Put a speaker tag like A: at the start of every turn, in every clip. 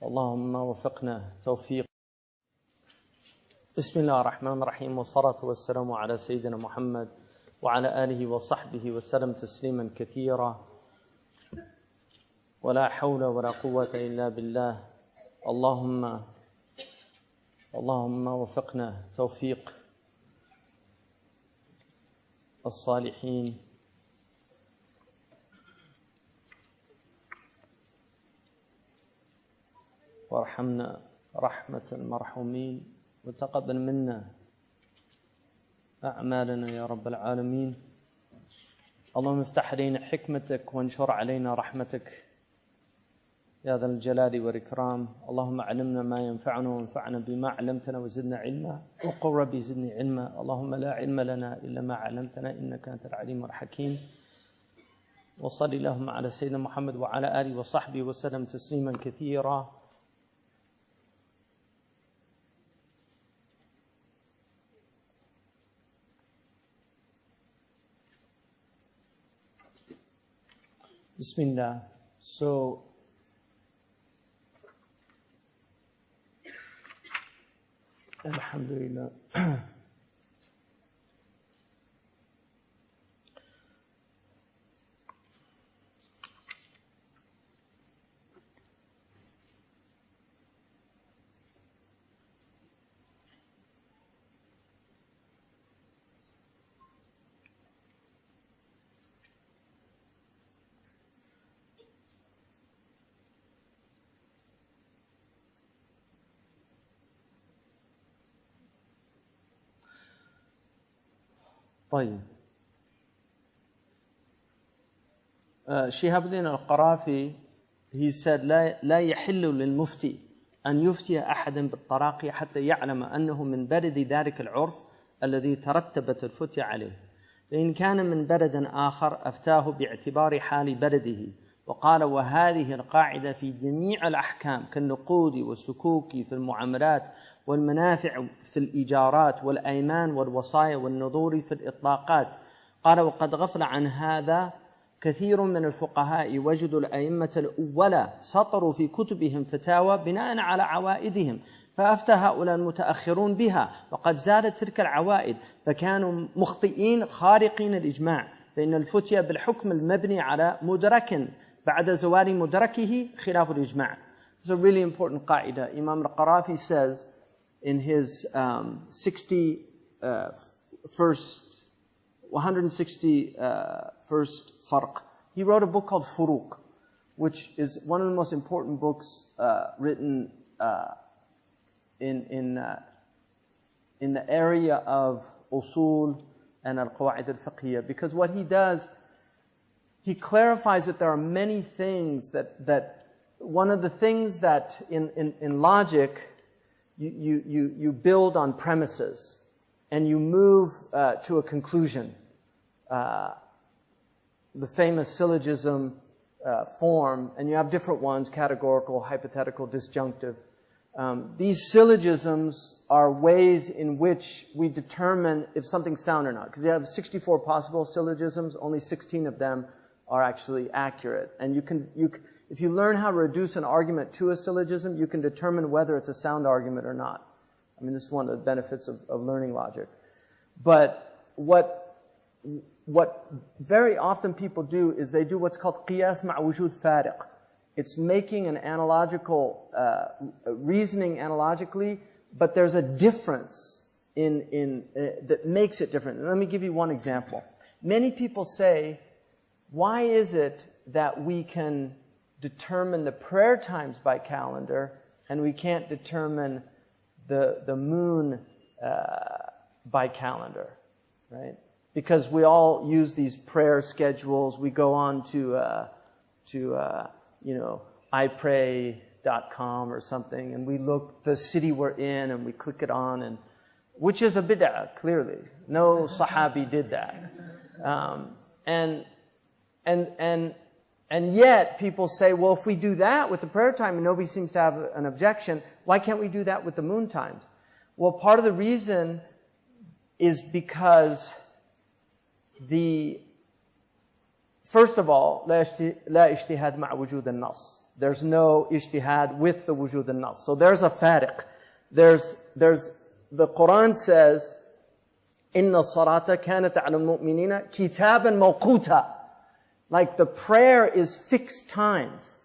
A: اللهم وفقنا توفيق. بسم الله الرحمن الرحيم، والصلاة والسلام على سيدنا محمد وعلى آله وصحبه وسلم تسليما كثيرا. ولا حول ولا قوة إلا بالله. اللهم وفقنا توفيق الصالحين وارحمنا رحمة المرحومين وتقبل منا أعمالنا يا رب العالمين. اللهم افتح علينا حكمتك وانشر علينا رحمتك يا ذا الجلال والإكرام. اللهم علمنا ما ينفعنا وانفعنا بما علمتنا وزدنا علما، وقل ربي زدني علما. اللهم لا علم لنا إلا ما علمتنا إنك أنت العليم الحكيم. وصلي اللهم على سيدنا محمد وعلى آله وصحبه وسلم تسليما كثيرا. Bismillah. So, Alhamdulillah. طيب، شهاب الدين القرافي he said لا يحل للمفتي أن يفتي أحدا بالطلاق حتى يعلم أنه من برد ذلك العرف الذي ترتبت الفتية عليه، فإن كان من برد آخر أفتاه باعتبار حال برده. وقال: وهذه القاعدة في جميع الأحكام كالنقود والسكوك في المعاملات والمنافع في الإيجارات والأيمان والوصايا والنذور في الإطلاقات. قال: وقد غفل عن هذا كثير من الفقهاء، وجدوا الأئمة الأولى سطروا في كتبهم فتاوى بناء على عوائدهم، فأفتى هؤلاء المتأخرون بها وقد زالت تلك العوائد، فكانوا مخطئين خارقين الإجماع، فإن الفتية بالحكم المبني على مدرك بعد زوال مدركه خلاف الإجماع. It's a really important قاعدة. Imam al-Qarafi says in his 161st farq, he wrote a book called Furuq, which is one of the most important books written in the area of usul and al-qawaid al-fiqhiyya, because what he does, he clarifies that there are many things that one of the things that in logic you build on premises and you move to a conclusion. The famous syllogism form, and you have different ones: categorical, hypothetical, disjunctive. These syllogisms are ways in which we determine if something's sound or not. Because you have 64 possible syllogisms, only 16 of them are actually accurate. And if you learn how to reduce an argument to a syllogism, you can determine whether it's a sound argument or not. I mean, this is one of the benefits of learning logic. But what very often people do is they do what's called qiyas ma' wujud fariq. It's making an analogical, reasoning analogically, but there's a difference that makes it different. And let me give you one example. Many people say, why is it that we can determine the prayer times by calendar and we can't determine the moon by calendar, right? Because we all use these prayer schedules. We go on to iPray.com or something, and we look the city we're in, and we click it on, and which is a bid'ah, clearly. No Sahabi did that. And yet people say, well, if we do that with the prayer time and nobody seems to have an objection, why can't we do that with the moon times? Well, part of the reason is because first of all, لا اجتهاد مع وجود النص. There's no ijtihad with the wujud al-nas. So there's a fariq. The Quran says, Inna salata kanat ala al-mu'minina kitaban mawquta. Like the prayer is fixed times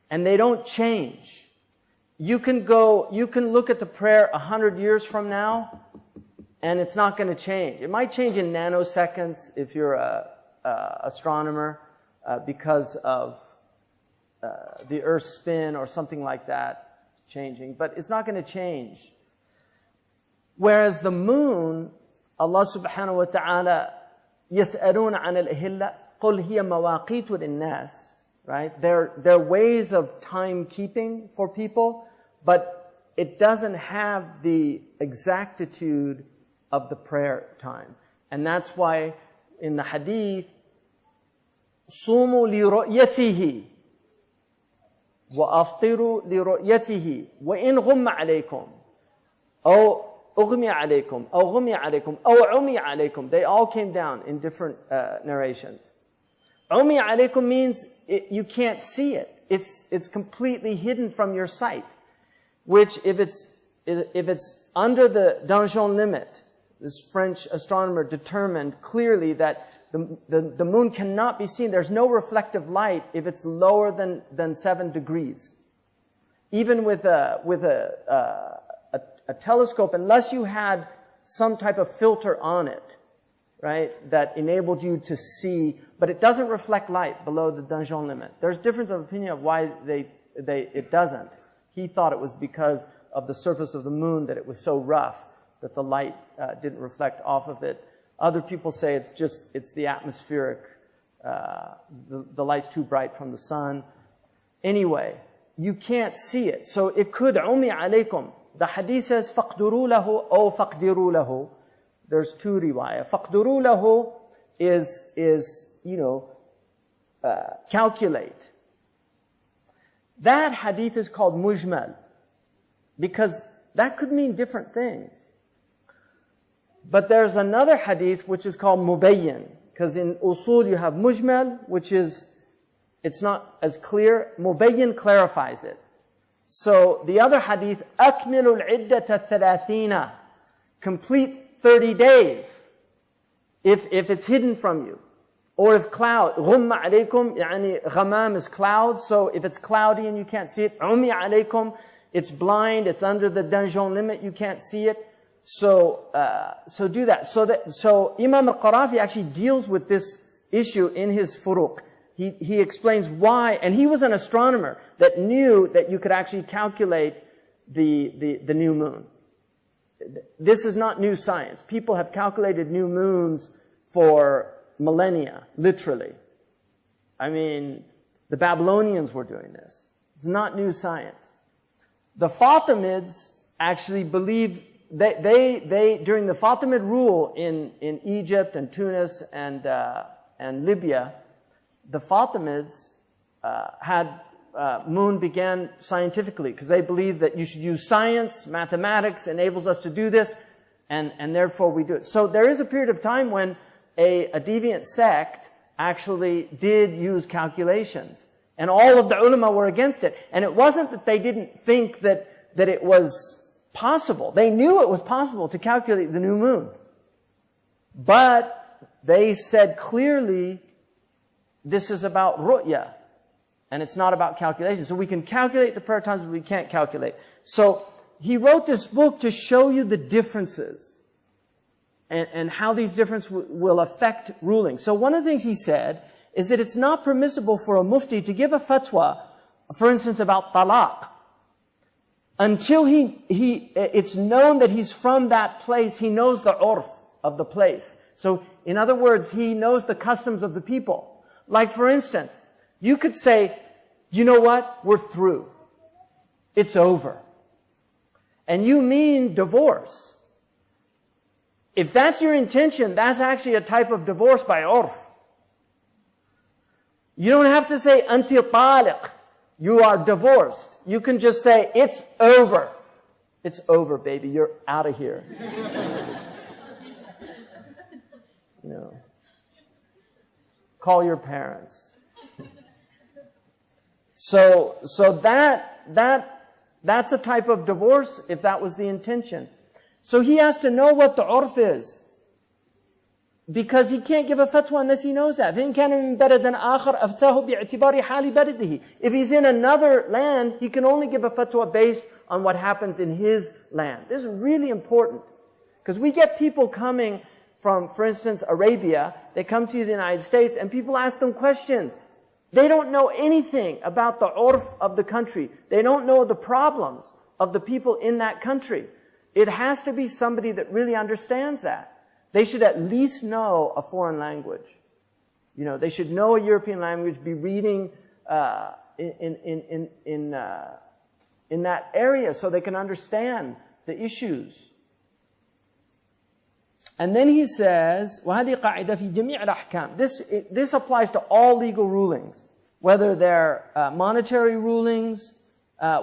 A: and they don't change. You can look at the prayer 100 years from now and it's not going to change. It might change in nanoseconds if you're a astronomer because of the Earth's spin or something like that changing, but it's not going to change. Whereas the moon, Allah subhanahu wa ta'ala, يَسْأَلُونَ عَنِ الْأَهِلَّةِ قُلْ هِيَ مَوَاقِيتُ لِلنَّاسِ. Right? They're ways of timekeeping for people, but it doesn't have the exactitude of the prayer time. And that's why in the hadith, صُومُوا لِرُؤْيَتِهِ وَأَفْطِرُوا لِرُؤْيَتِهِ وَإِنْ غُمَّ عَلَيْكُمْ أو أغمي عليكم أو غمي عليكم أو عمي عليكم. They all came down in different narrations. عمي عليكم means you can't see it. It's completely hidden from your sight. Which if it's under the Danjon limit, this French astronomer determined clearly that the moon cannot be seen. There's no reflective light if it's lower than 7 degrees. Even with a telescope, unless you had some type of filter on it, right, that enabled you to see, but it doesn't reflect light below the Danjon limit. There's difference of opinion of why it doesn't. He thought it was because of the surface of the moon, that it was so rough that the light didn't reflect off of it. Other people say it's the atmospheric, the light's too bright from the sun. Anyway, you can't see it. So it could عُمِي عَلَيْكُمْ. The hadith says فَقْدُرُوا لَهُ أو فَقْدِرُوا لَهُ. There's two riwayah. فَقْدُرُوا لَهُ is calculate. That hadith is called mujmal because that could mean different things. But there's another hadith which is called mubayyin, because in usul you have mujmal, which is, it's not as clear. Mubayyin clarifies it. So the other hadith, أَكْمِلُ الْعِدَّةَ الثَّلَاثِينَ, complete 30 days, if it's hidden from you. Or if cloud, غُمَّ عَلَيْكُمْ, يعني ghamam is cloud, so if it's cloudy and you can't see it, عُمِي عَلَيْكُمْ, it's blind, it's under the Danjon limit, you can't see it. So do that. So Imam al-Qarafi actually deals with this issue in his furuq. He explains why, and he was an astronomer that knew that you could actually calculate the new moon. This is not new science. People have calculated new moons for millennia, literally. I mean, the Babylonians were doing this. It's not new science. The Fatimids actually believe they during the Fatimid rule in Egypt and Tunis and Libya, the Fatimids moon began scientifically because they believed that you should use science, mathematics enables us to do this, and therefore we do it. So there is a period of time when a deviant sect actually did use calculations, and all of the ulama were against it. And it wasn't that they didn't think that it was possible. They knew it was possible to calculate the new moon. But they said clearly, this is about ru'ya, and it's not about calculation. So we can calculate the prayer times, but we can't calculate. So he wrote this book to show you the differences and how these differences will affect ruling. So one of the things he said is that it's not permissible for a mufti to give a fatwa, for instance, about talaq, until it's known that he's from that place. He knows the urf of the place. So in other words, he knows the customs of the people. Like for instance, you could say, you know what? We're through. It's over. And you mean divorce. If that's your intention, that's actually a type of divorce by urf. You don't have to say, anti taliq. You are divorced. You can just say, it's over. It's over, baby. You're out of here. Call your parents. So that's a type of divorce if that was the intention. So he has to know what the urf is. Because he can't give a fatwa unless he knows that. If he's in another land, he can only give a fatwa based on what happens in his land. This is really important. Because we get people coming from, for instance, Arabia. They come to the United States and people ask them questions. They don't know anything about the urf of the country. They don't know the problems of the people in that country. It has to be somebody that really understands that. They should at least know a foreign language. You know, they should know a European language, be reading in that area so they can understand the issues. And then he says, وَهَذِي قَاعِدَةٌ فِي جَمِيعِ الْأَحْكَامِ. This applies to all legal rulings, whether they're monetary rulings,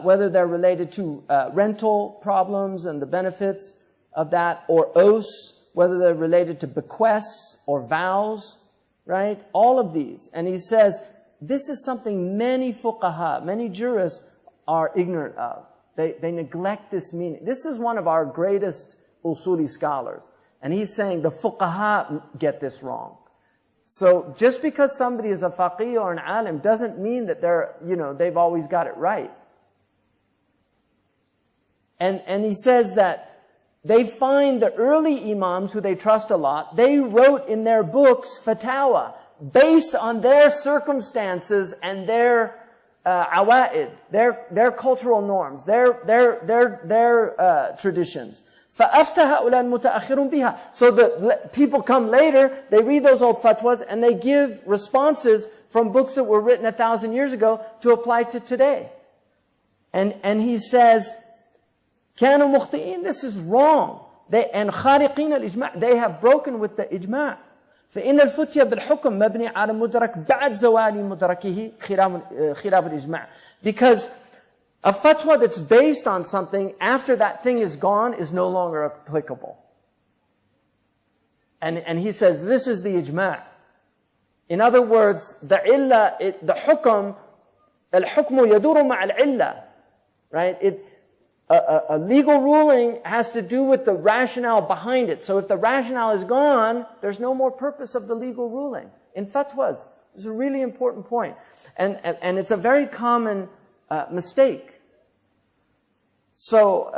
A: whether they're related to rental problems and the benefits of that, or oaths, whether they're related to bequests or vows, right? All of these. And he says, this is something many fuqaha, many jurists are ignorant of. They neglect this meaning. This is one of our greatest usuli scholars. And he's saying the fuqaha get this wrong. So just because somebody is a faqih or an alim doesn't mean that they've always got it right. And he says that they find the early imams who they trust a lot, they wrote in their books fatawa based on their circumstances and their awa'id, their cultural norms, their traditions. فَأَفْتَ هَؤُلَاءِ الْمُتَأَخِّرُونَ بِهَا. So the people come later, they read those old fatwas and they give responses from books that were written 1,000 years ago to apply to today. And he says, كانوا مخطئين, this is wrong. And خارقين الإجماع, they have broken with the ijma'. فإن الفتية بالحكم مبني على مدرك بعد زوال مدركه خلاف الإجماع. Because a fatwa that's based on something after that thing is gone is no longer applicable. And he says this is the ijma'. In other words, the illa, the hukm, al-hukmu yaduru ma'al illa, right? A legal ruling has to do with the rationale behind it. So if the rationale is gone, there's no more purpose of the legal ruling. In fatwas, this is a really important point. And it's a very common mistake. So,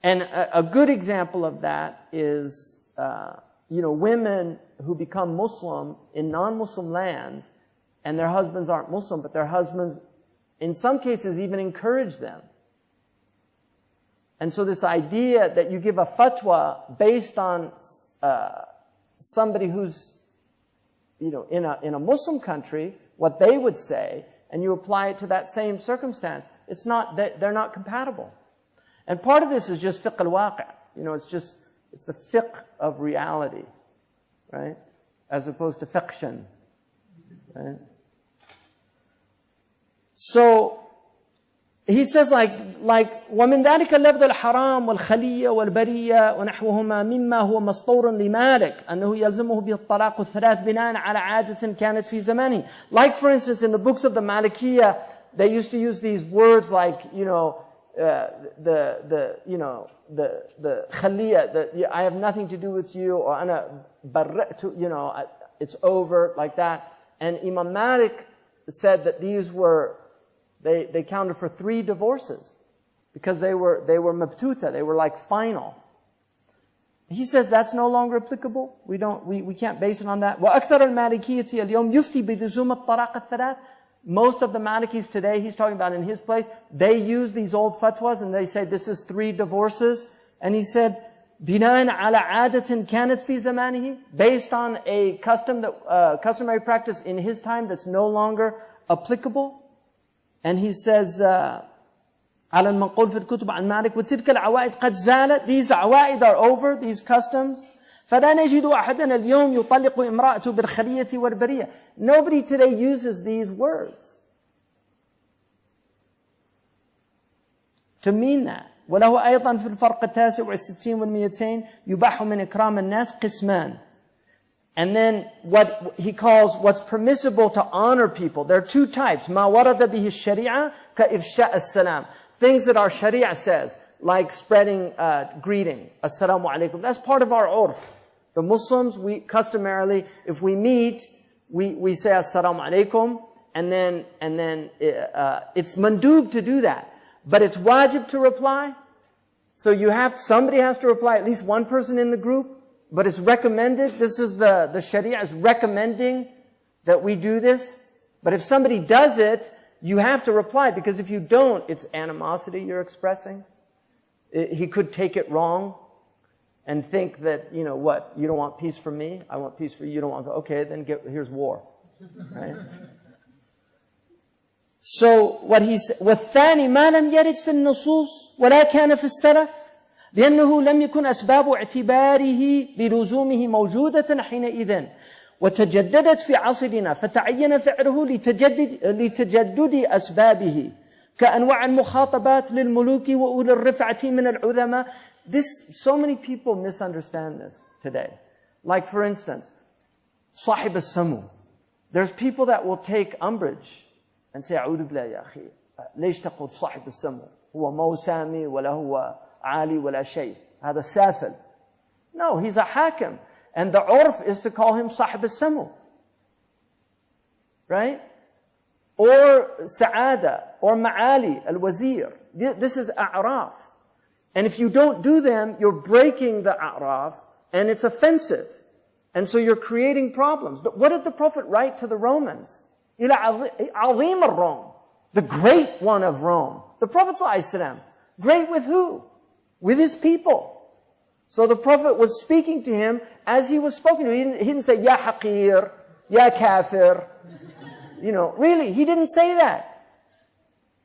A: and a good example of that is, women who become Muslim in non-Muslim lands, and their husbands aren't Muslim, but their husbands in some cases even encourage them. And so this idea that you give a fatwa based on somebody who's, in a Muslim country, what they would say, and you apply it to that same circumstance, they're not compatible. And part of this is just fiqh al-waqi'. It's the fiqh of reality, right? As opposed to fiction, right? So, he says وَمِنْ ذَلِكَ اللَّفْظُ الْحَرَامُ وَالْخَلِيَّةُ وَالْبَرِيَّةُ وَنَحْوُهُمَا مِمَّا هُوَ مَسْطُورٌ لِمَالِكَ أَنَّهُ يَلْزَمُهُ بِالطَّلَاقُ الثَّلَاثِ بِنَاءً عَلَى عَادَةٍ كَانَتْ فِي زَمَانِهِ. Like, for instance, in the books of the Malikiyah, they used to use these words like, the khaliya, I have nothing to do with you, or ana barra'tu, it's over, like that. And Imam Malik said that these were, they counted for 3 divorces because they were mabtuta, they were like final. He says that's no longer applicable. We can't base it on that. وَأَكْثَرَ الْمَالِكِيَّةِ الْيَوْمِ يُفْتِي بِلُزُومِ الطَّلَاقِ الثَّلَاثِ. Most of the Malikis today, he's talking about in his place, they use these old fatwas and they say this is 3 divorces. And he said, بِنَاءً عَلَى عَادَةٍ كَانَتْ فِي زَمَانِهِ, based on a customary practice in his time that's no longer applicable. And he says, على المنقول في الكتب عن مالك وتلك العوائد قد زالت. These عوائد are over, these customs. فلا نجد أحدنا اليوم يطلق امرأته بالخلية والبرية. Nobody today uses these words to mean that. وله أيضا في الفرق 69 و200 يباح من إكرام الناس قسمان. And then what he calls what's permissible to honor people. There are two types. مَا وَرَدَ بِهِ الشَّرِيعَةِ كَإِفْشَاءِ السَّلَامِ. Things that our sharia says, like spreading greeting, assalamu alaikum. That's part of our urf. The Muslims, we customarily, if we meet, we say assalamu alaikum, and then it's mandub to do that. But it's wajib to reply. So somebody has to reply, at least one person in the group. But it's recommended. This is the Sharia is recommending that we do this. But if somebody does it, you have to reply, because if you don't, it's animosity you're expressing. He could take it wrong and think that, you know what, you don't want peace from me, I want peace for you, you don't want, okay, then here's war. Right? So what he said, والثاني ما لم يرد في النصوص ولا كان في السلف لأنه لم يكن أسباب اعتباره بلزومه موجودة حينئذ وتجددت في عصرنا فتعين فعله لتجدد أسبابه كأنواع المخاطبات للملوك وأولي الرفعة من العظماء. So many people misunderstand this today. Like for instance, صاحب السمو. There's people that will take umbrage and say أعوذ بالله يا أخي ليش تقول صاحب السمو هو مو سامي ولا هو عالي ولا شيء هذا سافل. No, he's a hakim. And the urf is to call him صاحب السمو. Right? Or Sa'ada, or Ma'ali, al-Wazir. This is a'raf. And if you don't do them, you're breaking the a'raf, and it's offensive. And so you're creating problems. What did the Prophet write to the Romans? Ila azim al-Rom, the great one of Rome. The Prophet ﷺ, great with who? With his people. So the Prophet was speaking to him as he was spoken to. He didn't say, Ya haqir, Ya kafir. You know, really, he didn't say that.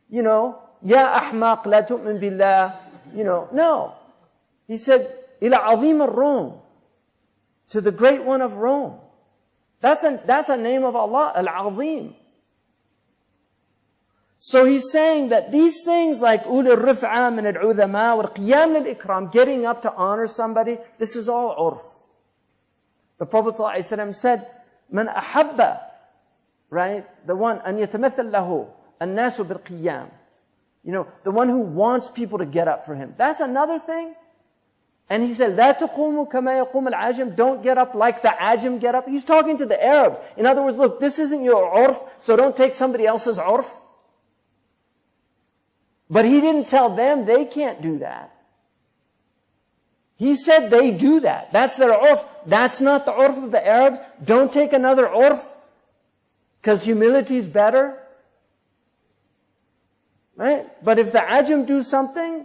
A: You know, Ya ahmaq la tu'min billah. You know, no. He said, Ila azim al-Rom, to the great one of Rome. That's a name of Allah, al-Azim. So he's saying that these things like uli al-rif'a min al-udhama wa al-qiyam lil-ikram, getting up to honor somebody, this is all urf. The Prophet ﷺ said, Man ahabba, right? The one, an yatamathal lahu, an-nasu bil-qiyam. You know, the one who wants people to get up for him. That's another thing. And he said, لا تقوموا كما يقوم العاجم. Don't get up like the ajam get up. He's talking to the Arabs. In other words, look, this isn't your urf, so don't take somebody else's urf. But he didn't tell them they can't do that. He said they do that. That's their urf. That's not the urf of the Arabs. Don't take another urf, because humility is better. Right? But if the ajam do something,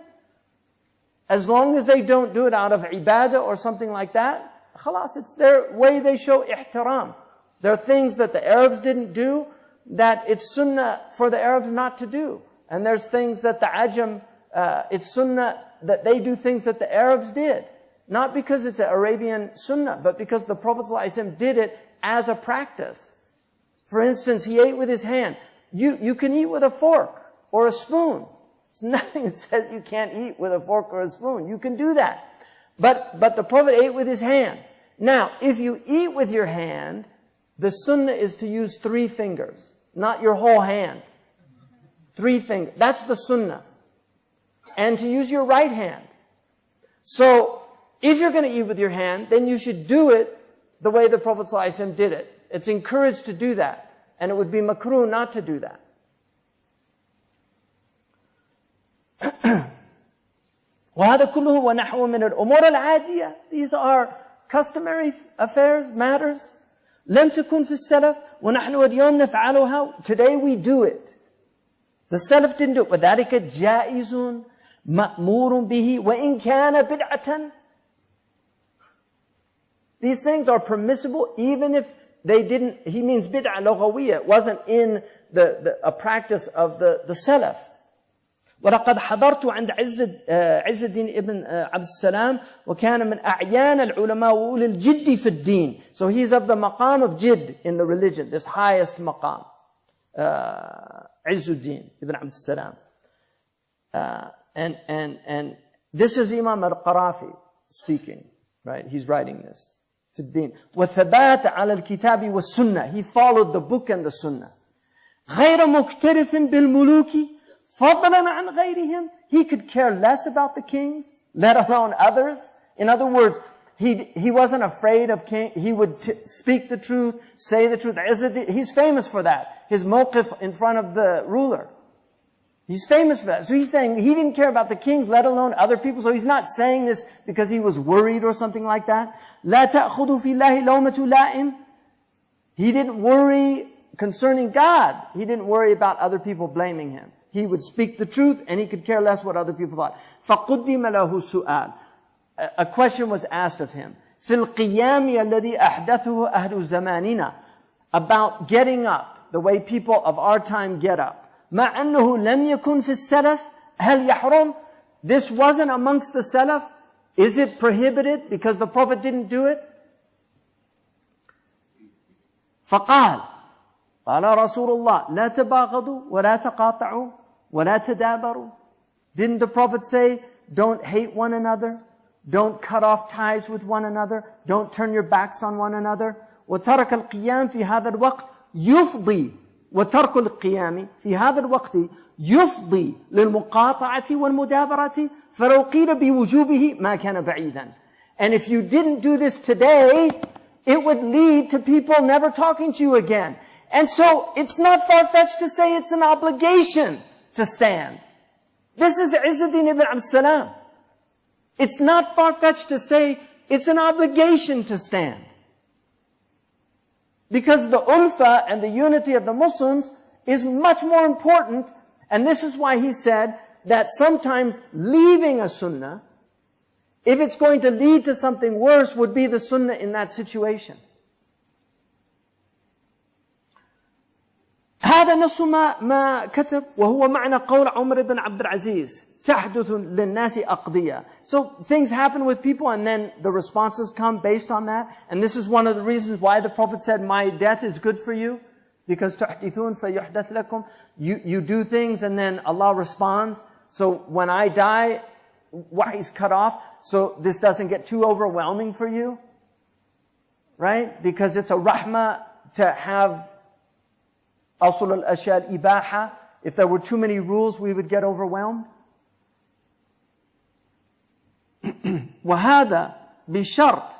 A: as long as they don't do it out of ibadah or something like that, khalas, it's their way they show ihtiram. There are things that the Arabs didn't do that it's sunnah for the Arabs not to do. And there's things that the ajam, it's sunnah that they do things that the Arabs did. Not because it's an Arabian sunnah, but because the Prophet ﷺ did it as a practice. For instance, he ate with his hand. You can eat with a fork or a spoon. There's nothing that says you can't eat with a fork or a spoon. You can do that. But the Prophet ate with his hand. Now, if you eat with your hand, the sunnah is to use 3 fingers, not your whole hand. 3 fingers. That's the sunnah. And to use your right hand. So, if you're going to eat with your hand, then you should do it the way the Prophet ﷺ did it. It's encouraged to do that. And it would be makruh not to do that. وهذا كله ونحو من الأمور العادية. These are customary affairs, matters. لم تكن في السلف ونحن اليوم نفعلها. Today we do it. The Salaf didn't do it. وذلك جائز مأمور به وإن كان بدعة. These things are permissible even if they didn't, he means bid'ah lughawiyya. It wasn't in a practice of the Salaf. ولقد حضرت عند عز الدين ابن عبد السلام وكان من أعيان العلماء وأولي الجد في الدين. So he's of the maqam of jidd in the religion, this highest maqam. عز الدين ابن عبد السلام. And this is Imam al-Qarafi speaking, right? He's writing this. في الدين. وثبات على الكتاب والسنة. He followed the book and the sunnah. غير مكترث بالملوك فضلا عن غيرهم. He could care less about the kings, let alone others. In other words, he wasn't afraid of king. He would speak the truth, say the truth. He's famous for that. His mawqif in front of the ruler. He's famous for that. So he's saying he didn't care about the kings, let alone other people. So he's not saying this because he was worried or something like that. لا تأخذ في الله لومة لائم. He didn't worry concerning God. He didn't worry about other people blaming him. He would speak the truth and he could care less what other people thought. فَقُدِّمَ لَهُ سُؤَالٍ. A question was asked of him. فِي الْقِيَامِ الَّذِي أَحْدَثُهُ أَهْلُ زَمَانِنَا. About getting up, the way people of our time get up. مع أنه لم يكن في السلف هل يحرم. This wasn't amongst the Salaf. Is it prohibited because the Prophet didn't do it? فقال قال رسول الله لا تباغضوا ولا تقاطعوا ولا تدابروا. Didn't the Prophet say, don't hate one another, don't cut off ties with one another, don't turn your backs on one another. وترك القيام في هذا الوقت يفضي وترك القيام في هذا الوقت يفضي للمقاطعة والمدابرة فلو قيل بوجوبه ما كان بعيدا. And if you didn't do this today, it would lead to people never talking to you again. And so it's not far-fetched to say it's an obligation to stand. This is Izzuddin ibn Abd Salam. It's not far-fetched to say it's an obligation to stand. Because the ulfa and the unity of the Muslims is much more important. And this is why he said that sometimes leaving a sunnah, if it's going to lead to something worse, would be the sunnah in that situation. هذا نص ما كتب وهو معنى قول عمر بن عبد العزيز تحدث للناس أقضية. So things happen with people and then the responses come based on that. And this is one of the reasons why the Prophet said, my death is good for you. Because تحدثون فيحدث لكم. You do things and then Allah responds. So when I die, wahyi's cut off. So this doesn't get too overwhelming for you. Right? Because it's a rahmah to have أصل الأشياء الإباحة. If there were too many rules, we would get overwhelmed. وهذا بشرط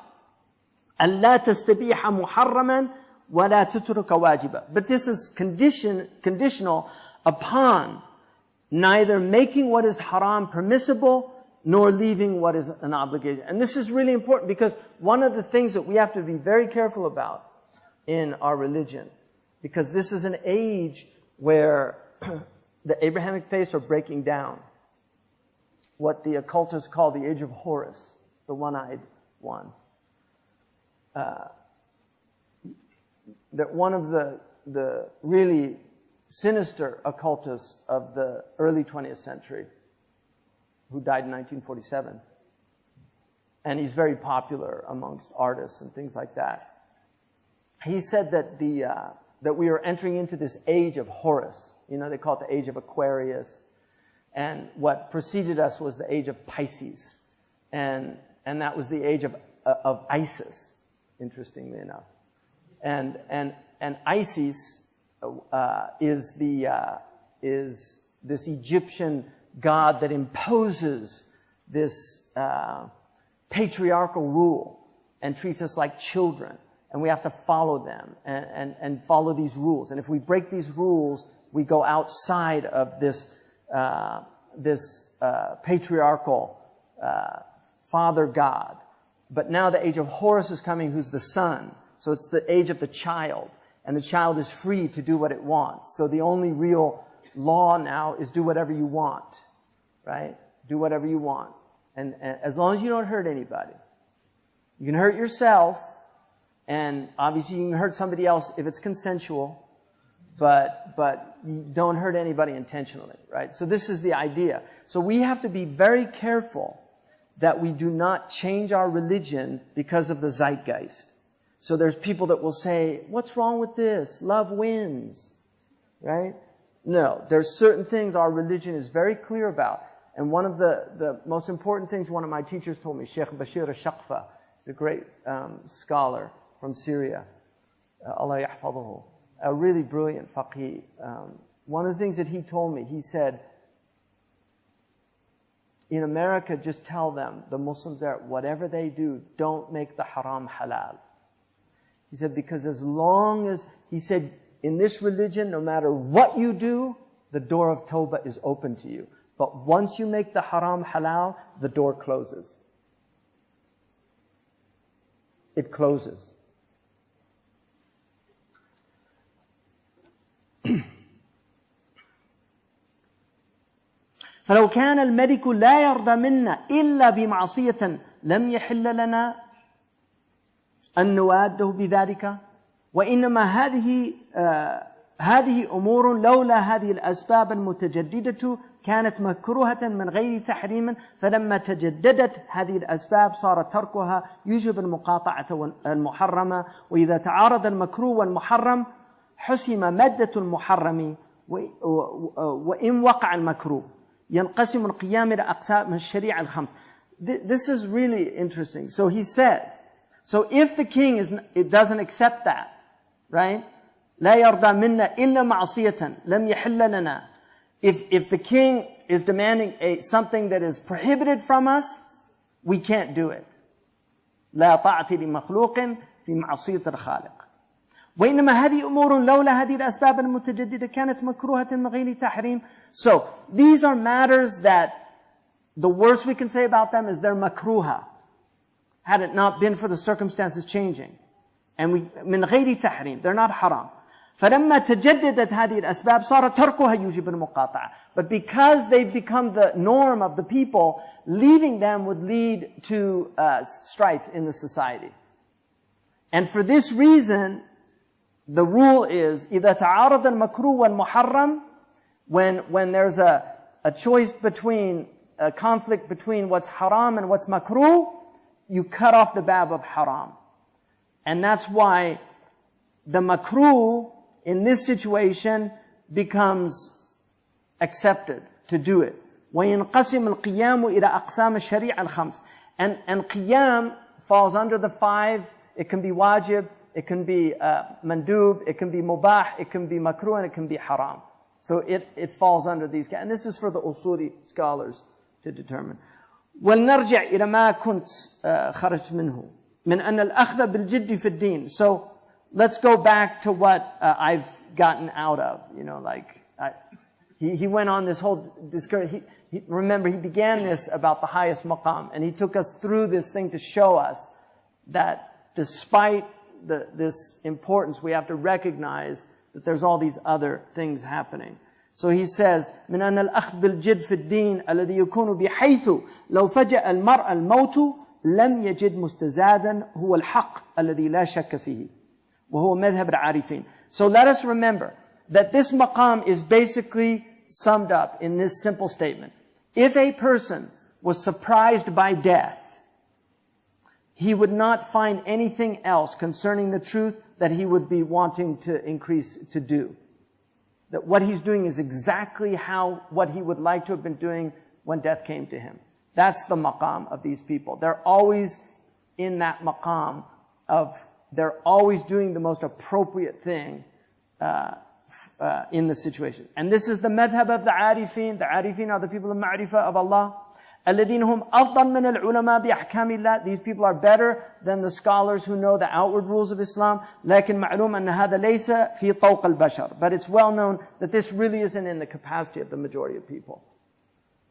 A: ألا تستبيح محرما ولا تترك واجبا. But this is conditional upon neither making what is haram permissible nor leaving what is an obligation. And this is really important because one of the things that we have to be very careful about in our religion, because this is an age where the Abrahamic faiths are breaking down. What the occultists call the age of Horus, the one-eyed one. That one of the really sinister occultists of the early 20th century, who died in 1947. And he's very popular amongst artists and things like that. He said that that we are entering into this age of Horus. You know, they call it the age of Aquarius. And what preceded us was the age of Pisces. And that was the age of Isis, interestingly enough. And Isis is this Egyptian god that imposes this patriarchal rule and treats us like children. And we have to follow them and follow these rules. And if we break these rules, we go outside of this patriarchal father god. But now the age of Horus is coming, who's the son. So it's the age of the child. And the child is free to do what it wants. So the only real law now is do whatever you want. Right? Do whatever you want. And as long as you don't hurt anybody. You can hurt yourself. And obviously you can hurt somebody else if it's consensual. But you don't hurt anybody intentionally, right? So this is the idea. So we have to be very careful that we do not change our religion because of the zeitgeist. So there's people that will say, what's wrong with this? Love wins, right? No, there's certain things our religion is very clear about. And one of the most important things one of my teachers told me, Sheikh Bashir al-Shaqfa, He's a great scholar from Syria. Allah yahfaduhu. A really brilliant faqih. One of the things that he told me, he said, in America, just tell them, the Muslims there, whatever they do, don't make the haram halal. He said, because as long as, he said, in this religion, no matter what you do, the door of tawbah is open to you. But once you make the haram halal, the door closes. It closes. فلو كان الملك لا يرضى منا إلا بمعصية لم يحل لنا أن نواده بذلك وإنما هذه أمور لولا هذه الأسباب المتجددة كانت مكروهة من غير تحريم فلما تجددت هذه الأسباب صار تركها يوجب المقاطعة المحرمة وإذا تعارض المكروه والمحرم حسم مادة المحرم وإن وقع المكروه ينقسم القيام إلى أقسام الشريعة الخمس. This is really interesting. So he says, so if the king it doesn't accept that, right? لا يرضى منا إلا معصية لم يحل لنا. If the king is demanding something that is prohibited from us, we can't do it. لا طاعة لمخلوق في معصية الخالق. وإنما هذه أمور لولا هذه الأسباب المتجددة كانت مكروهة من غير تحريم. So these are matters that the worst we can say about them is they're makruha, had it not been for the circumstances changing. And من غير تحريم, they're not haram. فلما تجددت هذه الأسباب صار تركها يوجب المقاطعة. But because they've become the norm of the people, leaving them would lead to strife in the society. And for this reason, the rule is إذا تعارض المكروه والمحرم, when there's a choice between a conflict between what's haram and what's makruh, you cut off the bab of haram. And that's why the makruh in this situation becomes accepted to do it. وينقسم القيام إلى أقسام الشريعة الخمس. And qiyam falls under the five. It can be wajib, it can be mandub, it can be mubah, it can be makruh, and it can be haram. So it falls under these. And this is for the usuli scholars to determine. ولنرجع إلى ما كنت خرجت منه من أن الأخذ بالجد في الدين. So let's go back to what I've gotten out of. You know, like he went on this whole discourse. Remember, he began this about the highest maqam, and he took us through this thing to show us that despite this importance, we have to recognize that there's all these other things happening. So he says, من أن الأخذ بالجد في الدين الذي يكون بحيث لو فجأ المرء الموت لم يجد مستزادا هو الحق الذي لا شك فيه وهو مذهب العارفين. So let us remember that this maqam is basically summed up in this simple statement. If a person was surprised by death, he would not find anything else concerning the truth that he would be wanting to do. That what he's doing is exactly what he would like to have been doing when death came to him. That's the maqam of these people. They're always in that maqam of, they're always doing the most appropriate thing in the situation. And this is the madhab of the arifin. The arifin are the people of ma'rifah of Allah. الذين هم أفضل من العلماء بأحكام الله. These people are better than the scholars who know the outward rules of Islam. لكن معلوم أن هذا ليس في طوق البشر. But it's well known that this really isn't in the capacity of the majority of people.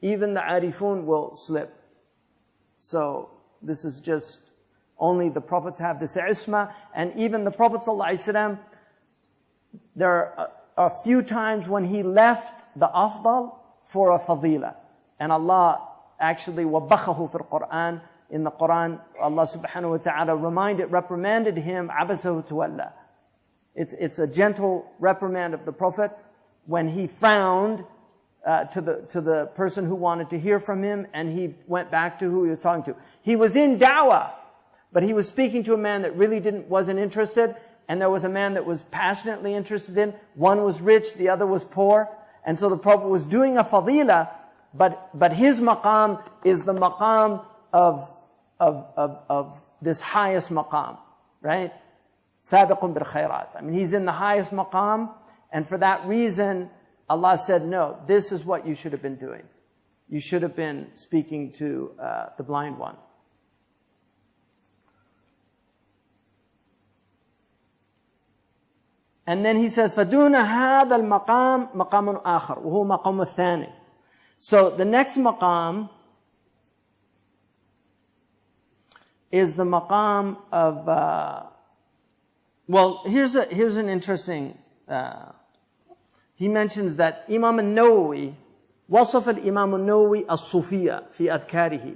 A: Even the arifun will slip. So this is just, only the prophets have this isma. And even the Prophet ﷺ, there are a few times when he left the afdal for a fadila. And Allah actually وَبَخَهُ فِي القرآن. In the Quran, Allah subhanahu wa ta'ala reprimanded him, عَبَسَهُ تُوَلَّى. It's a gentle reprimand of the Prophet when he frowned to the person who wanted to hear from him, and he went back to who he was talking to. He was in da'wah, but he was speaking to a man that really wasn't interested, and there was a man that was passionately interested in. One was rich, the other was poor. And so the Prophet was doing a fadila, but his maqam is the maqam of of this highest maqam, right? Sabiqun bil khairat. I mean, he's in the highest maqam, and for that reason, Allah said, no, this is what you should have been doing. You should have been speaking to the blind one. And then he says, فَدُونَ هَذَا الْمَقَامِ مَقَامٌ آخَرُ وَهُوَ مَقَامُ الثَّانِي. So the next maqam is the maqam of, well, here's an interesting, he mentions that Imam al-Nawawi, وصف الإمام النووي الصوفية في أذكاره.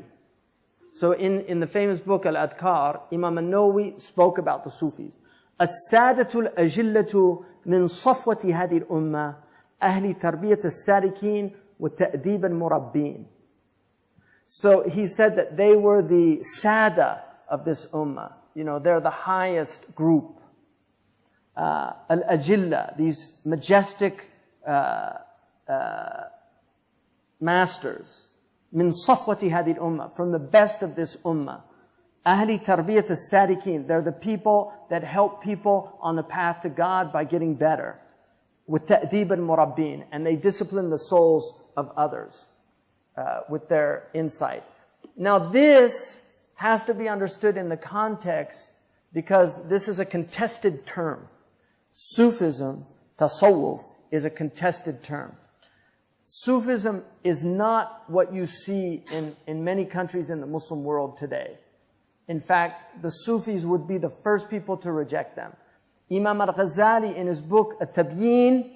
A: So in the famous book Al-Adhkar, Imam al-Nawawi spoke about the Sufis. السادة الأجلة من صفوة هذه الأمة أهل تربية السالكين وتأديب المربين. So he said that they were the sada of this ummah. You know, they're the highest group. Al-Ajilla, these majestic masters. من صفوة هذه الأمة, from the best of this ummah. Ahli tarbiyat as-sadiqin, they're the people that help people on the path to God by getting better. With ta'deeb al-murabbin, and they discipline the souls of others with their insight. Now this has to be understood in the context because this is a contested term. Sufism, tasawwuf, is a contested term. Sufism is not what you see in many countries in the Muslim world today. In fact, the Sufis would be the first people to reject them. Imam al-Ghazali, in his book, At-Tabyin,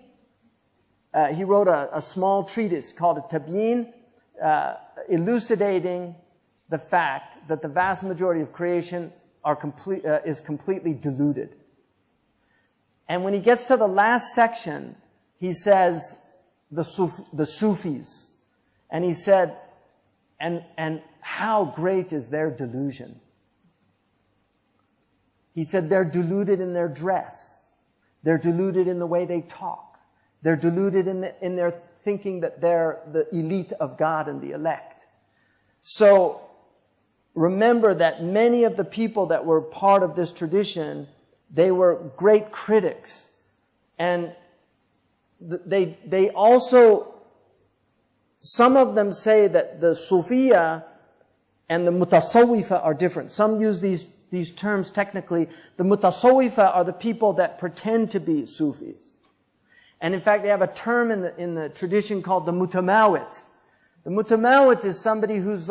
A: he wrote a small treatise called At-Tabyin, elucidating the fact that the vast majority of creation is completely deluded. And when he gets to the last section, he says, the Sufis, and he said, and how great is their delusion. He said they're deluded in their dress. They're deluded in the way they talk. They're deluded in their thinking that they're the elite of God and the elect. So remember that many of the people that were part of this tradition, they were great critics. And they also, some of them say that the Sufiya and the Mutasawwifa are different. Some use these terms technically. The Mutasawwifa are the people that pretend to be Sufis. And in fact, they have a term in the tradition called the Mutamawit. The Mutamawit is somebody who's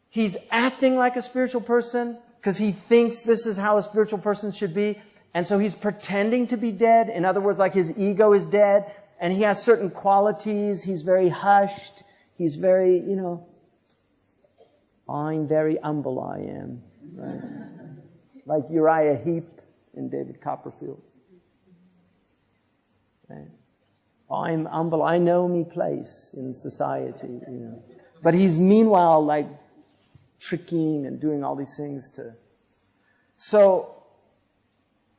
A: he's acting like a spiritual person because he thinks this is how a spiritual person should be. And so he's pretending to be dead. In other words, like his ego is dead. And he has certain qualities. He's very hushed. He's very, I'm very humble, I am. Right? Like Uriah Heep in David Copperfield. Right? I'm humble. I know me place in society, But he's meanwhile like tricking and doing all these things So,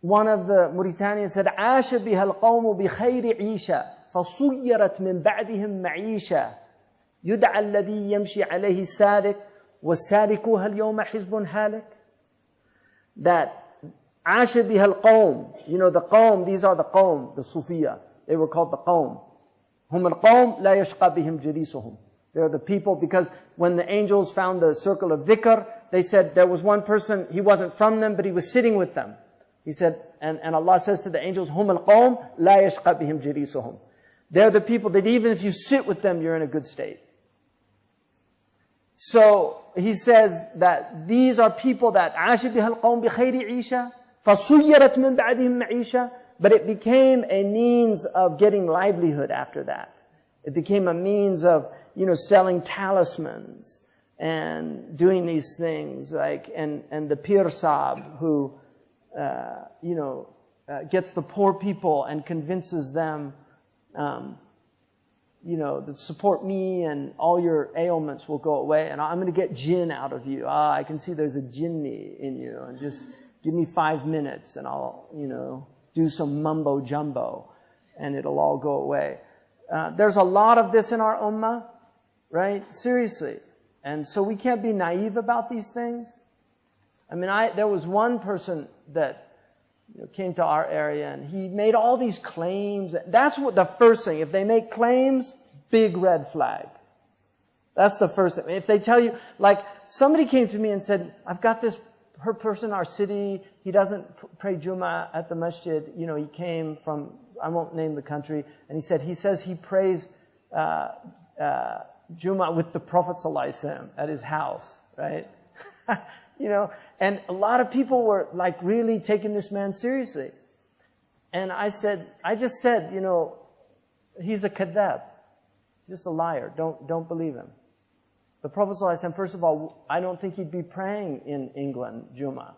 A: one of the Mauritanians said, عاش بها القوم بخير عيشة فصيرت من بعدهم معيشة يدعى الذي يمشي عليه السالك والسالكوها اليوم حزب هالك. That عاش بها القوم, the قوم, these are the قوم, the Sufiya. They were called the قوم. هم القوم لا يشقى بهم جليسهم. They're the people, because when the angels found the circle of dhikr, they said there was one person, he wasn't from them, but he was sitting with them. He said, and Allah says to the angels, هُمَ الْقَوْمِ لَا يَشْقَى بِهِمْ جِلِيسُهُمْ. They're the people that even if you sit with them, you're in a good state. So he says that these are people that عَاشِ بِهَا الْقَوْمِ بِخَيْرِ عِيشَةٍ فَصُيَّرَتْ مِنْ بَعْدِهِمْ مَعِيشَةً. But it became a means of getting livelihood after that. It became a means of, selling talismans and doing these things, and the Pir Sahib who, gets the poor people and convinces them, that support me and all your ailments will go away, and I'm going to get jinn out of you. I can see there's a jinni in you, and just give me 5 minutes and I'll, do some mumbo jumbo and it'll all go away. There's a lot of this in our ummah, right? Seriously. And so we can't be naive about these things. I mean, there was one person that came to our area and he made all these claims. That's what the first thing. If they make claims, big red flag. That's the first thing. If they tell you, like somebody came to me and said, I've got this person in our city, he doesn't pray Jummah at the masjid. You know, he came from, I won't name the country, and he says he prays Jummah with the Prophet ﷺ at his house, right? You know, and a lot of people were like really taking this man seriously. And I just said, you know, he's a kadhab. He's just a liar. Don't believe him. The Prophet ﷺ, first of all, I don't think he'd be praying in England, Jummah.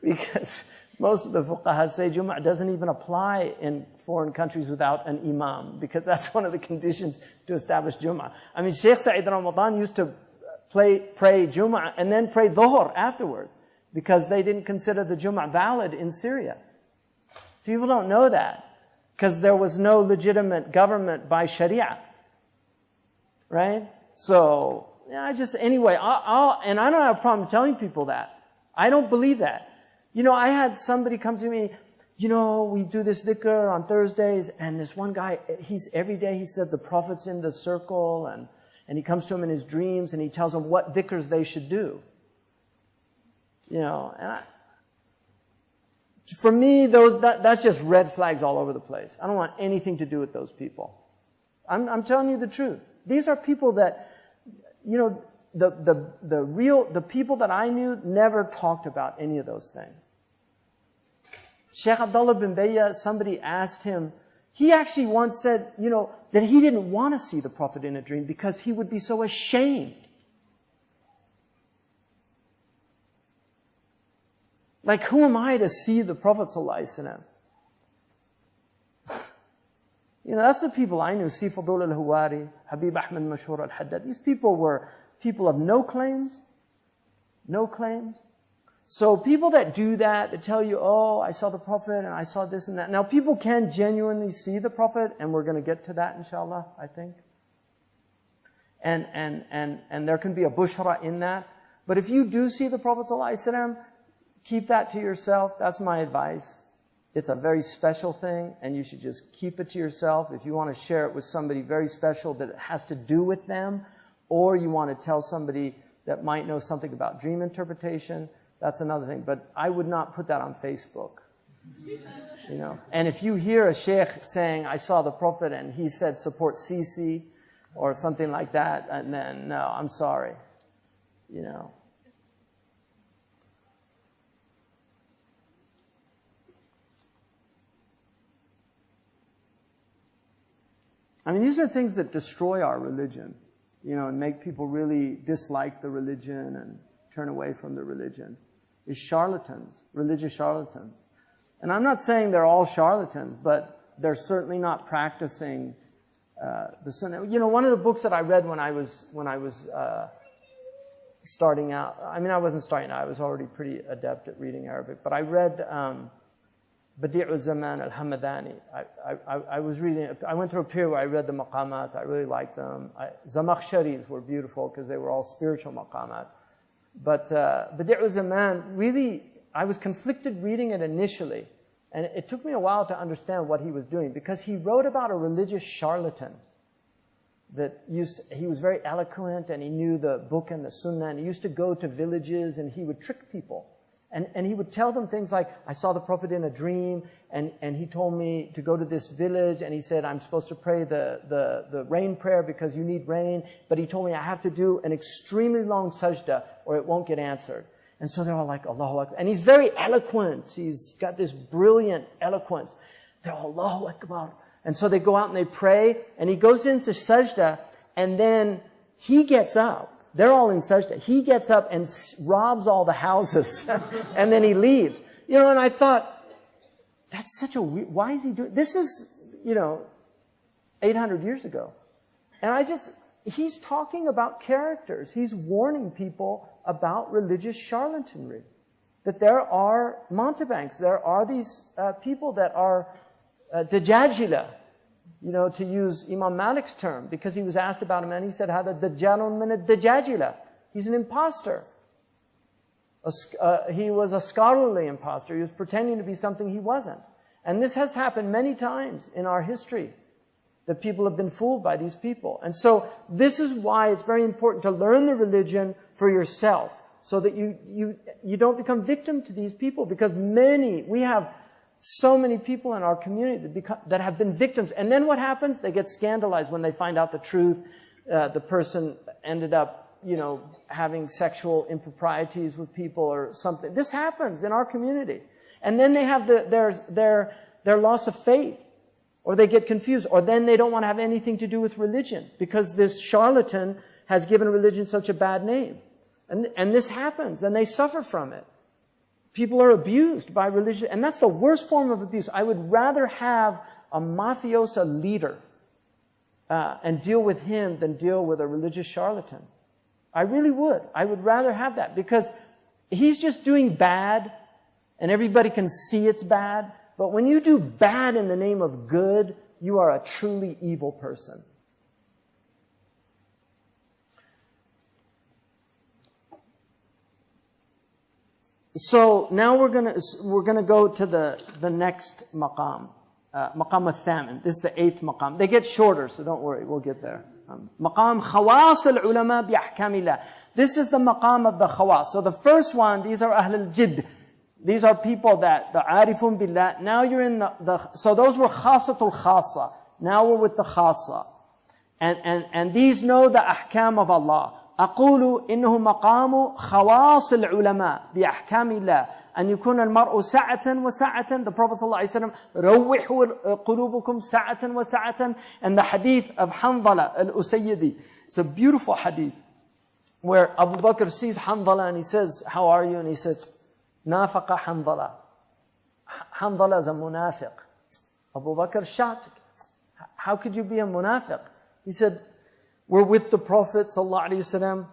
A: Because most of the fuqaha say Jummah doesn't even apply in foreign countries without an imam, because that's one of the conditions to establish Jummah. I mean, Sheikh Sa'id Ramadan used to pray Jummah and then pray Dhuhr afterwards, because they didn't consider the Jummah valid in Syria. People don't know that, because there was no legitimate government by Sharia. Right? So, yeah, anyway, and I don't have a problem telling people that. I don't believe that. You know, I had somebody come to me, you know, we do this dhikr on Thursdays, and this one guy, every day he said the Prophet's in the circle, and he comes to him in his dreams, and he tells them what dhikrs they should do. You know, and for me, that's just red flags all over the place. I don't want anything to do with those people. I'm telling you the truth. These are people that, you know, the people that I knew never talked about any of those things. Sheikh Abdullah bin Bayya, somebody asked him, he actually once said, you know, that he didn't want to see the Prophet in a dream because he would be so ashamed. Like, who am I to see the Prophet ﷺ? You know, that's the people I knew. Sifadul al-Huwari, Habib Ahmed Mashhur al-Haddad. These people were people of no claims. No claims. So people that do that, that tell you, oh, I saw the Prophet and I saw this and that. Now, people can genuinely see the Prophet, and we're going to get to that, inshallah, I think. And there can be a bushra in that. But if you do see the Prophet ﷺ, keep that to yourself. That's my advice. It's a very special thing, and you should just keep it to yourself. If you want to share it with somebody very special that it has to do with them, or you want to tell somebody that might know something about dream interpretation, that's another thing. But I would not put that on Facebook. You know? And if you hear a sheikh saying, I saw the Prophet and he said support Sisi or something like that, and then, no, I'm sorry. You know. I mean, these are things that destroy our religion, you know, and make people really dislike the religion and turn away from the religion. Is charlatans, religious charlatans. And I'm not saying they're all charlatans, but they're certainly not practicing the sunnah. You know, one of the books that I read when I was starting out, I mean, I wasn't starting out, I was already pretty adept at reading Arabic, but I read Badi'u Zaman al-Hamadani. I was reading, I went through a period where I read the maqamat, I really liked them. Zamakhsharis were beautiful because they were all spiritual maqamat. But Badi'u Zaman, really, I was conflicted reading it initially. And it took me a while to understand what he was doing, because he wrote about a religious charlatan that he was very eloquent, and he knew the book and the sunnah, and he used to go to villages and he would trick people. And he would tell them things like, I saw the Prophet in a dream, and he told me to go to this village, and he said, I'm supposed to pray the rain prayer because you need rain, but he told me I have to do an extremely long sajda or it won't get answered. And so they're all like, Allahu Akbar. And he's very eloquent. He's got this brilliant eloquence. They're all, Allahu Akbar. And so they go out and they pray, and he goes into sajda, and then he gets up. They're all in sajda. He gets up and robs all the houses, and then he leaves. You know, and I thought, that's such a weird, why is he doing, this is, you know, 800 years ago. And he's talking about characters. He's warning people about religious charlatanry. That there are mountebanks, there are these people that are dajajila,
B: to use Imam Malik's term, because he was asked about him and he said, هذا دجال من الدجاجلة. He's an imposter. He was a scholarly imposter. He was pretending to be something he wasn't. And this has happened many times in our history, that people have been fooled by these people. And so this is why it's very important to learn the religion for yourself, so that you don't become victim to these people, because we have so many people in our community that have been victims. And then what happens? They get scandalized when they find out the truth. The person ended up, having sexual improprieties with people or something. This happens in our community. And then they have their loss of faith, or they get confused, or then they don't want to have anything to do with religion, because this charlatan has given religion such a bad name. And this happens, and they suffer from it. People are abused by religion, and that's the worst form of abuse. I would rather have a mafiosa leader and deal with him than deal with a religious charlatan. I really would. I would rather have that, because he's just doing bad, and everybody can see it's bad. But when you do bad in the name of good, you are a truly evil person. So now we're gonna go to the next maqam, maqam al-thamin. This is the 8th maqam. They get shorter, so don't worry, we'll get there. Maqam khawas al-ulama bi ahkamillah. This is the maqam of the khawas. So the first one, these are ahl al-jidd. These are people that, the arifun billah. Now you're in so those were khasatul khasa. Now we're with the khasa. And these know the ahkam of Allah. أقول إنه مقام خواص العلماء بأحكام الله أن يكون المرء سعة وسعة. The Prophet ﷺ روحوا قلوبكم سعة وسعة. And the hadith of Hanzala al-Usayyidi. It's a beautiful hadith where Abu Bakr sees Hanzala and he says, how are you? And he says, نافق Hanzala. Hanzala is a munafiq. Abu Bakr shocked. How could you be a munafiq? He said, we're with the Prophet ﷺ.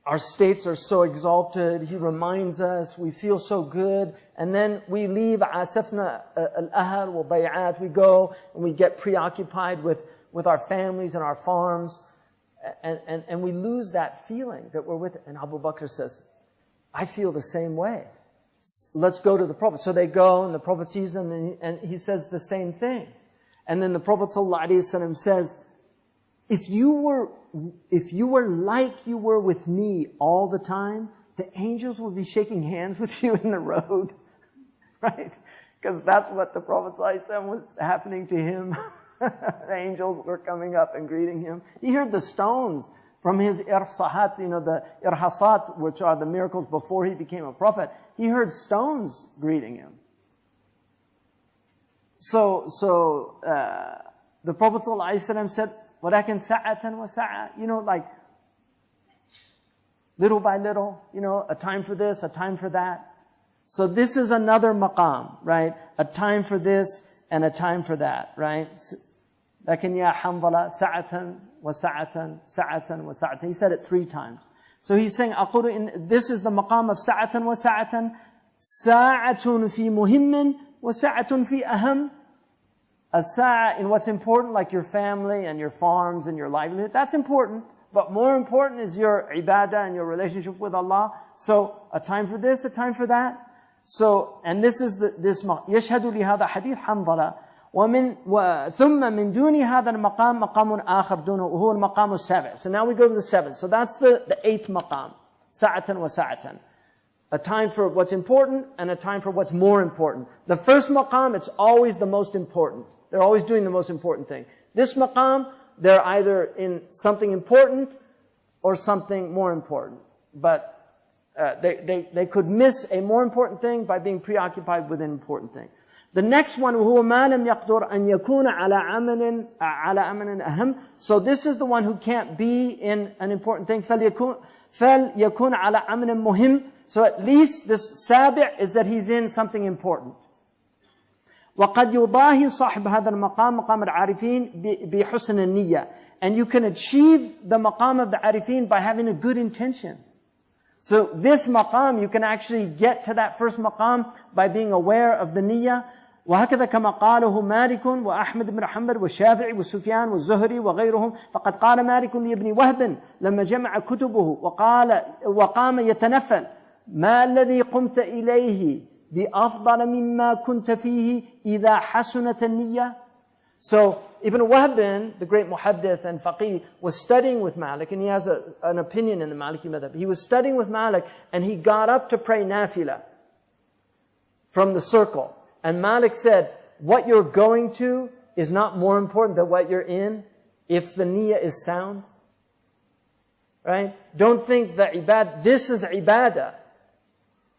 B: Our states are so exalted. He reminds us. We feel so good. And then we leave asafna al-ahl wa bay'at. We go and we get preoccupied with our families and our farms. And we lose that feeling that we're with it. And Abu Bakr says, I feel the same way. Let's go to the Prophet. So they go and the Prophet sees them and he says the same thing. And then the Prophet ﷺ says, if you were like you were with me all the time, the angels would be shaking hands with you in the road. Right? Because that's what the Prophet ﷺ was happening to him. The angels were coming up and greeting him. He heard the stones from his irsahat, the irhasat, which are the miracles before he became a prophet. He heard stones greeting him. So the Prophet ﷺ said, وَلَكِنْ سَعَةً وَسَعَةً. Like, little by little, a time for this, a time for that. So this is another maqam, right? A time for this and a time for that, right? لَكِنْ يَا حَنْظَلَ سَعَةً وَسَعَةً سَعَةً وَسَعَةً. He said it 3 times. So he's saying, this is the maqam of سَعَةً وَسَعَةً. سَاعَةٌ فِي مُهِمٍ وَسَعَةٌ فِي أَهَمٍ. A sa'a in what's important, like your family and your farms and your livelihood, that's important. But more important is your ibadah and your relationship with Allah. So a time for this, a time for that. So, and this is يشهد لهذا حديث حنظلة. ثم من دون هذا المقام مقام آخر دونه وهو المقام السابع. So now we go to the 7th. So that's the 8th maqam. ساعة وساعة. A time for what's important and a time for what's more important. The first maqam, it's always the most important. They're always doing the most important thing. This maqam, they're either in something important or something more important. But they could miss a more important thing by being preoccupied with an important thing. The next one, وَهُوَ مَا لَمْ يَقْدُرْ أَنْ يَكُونَ عَلَى أَمْرٍ أَهَمٍ. So this is the one who can't be in an important thing. فَلْيَكُونَ عَلَى أَمْرٍ مُهِمٍ. So at least this sabi' is that he's in something important. وَقَدْ يُضَاهِي صَاحِبْ هَذَا الْمَقَامِ مَقَامَ الْعَارِفِينَ بِحُسْنِ النِّيَّةِ. And you can achieve the maqam of the arifin by having a good intention. So this maqam, you can actually get to that first maqam by being aware of the niyyah. وهكذا كما قاله مالك وأحمد بن حنبل والشافعي والسفيان والزهري وغيرهم. فقد قال مالك لابن وهب لما جمع كتبه وقام يتنفل: ما الذي قمت إليه بأفضل مما كنت فيه إذا حسنت النية. So Ibn Wahb, the great muhaddith and faqih, was studying with Malik, and he has an opinion in the Maliki madhab. He was studying with Malik, and he got up to pray nafila from the circle. And Malik said, what you're going to is not more important than what you're in if the niyyah is sound. Right? Don't think that this is ibadah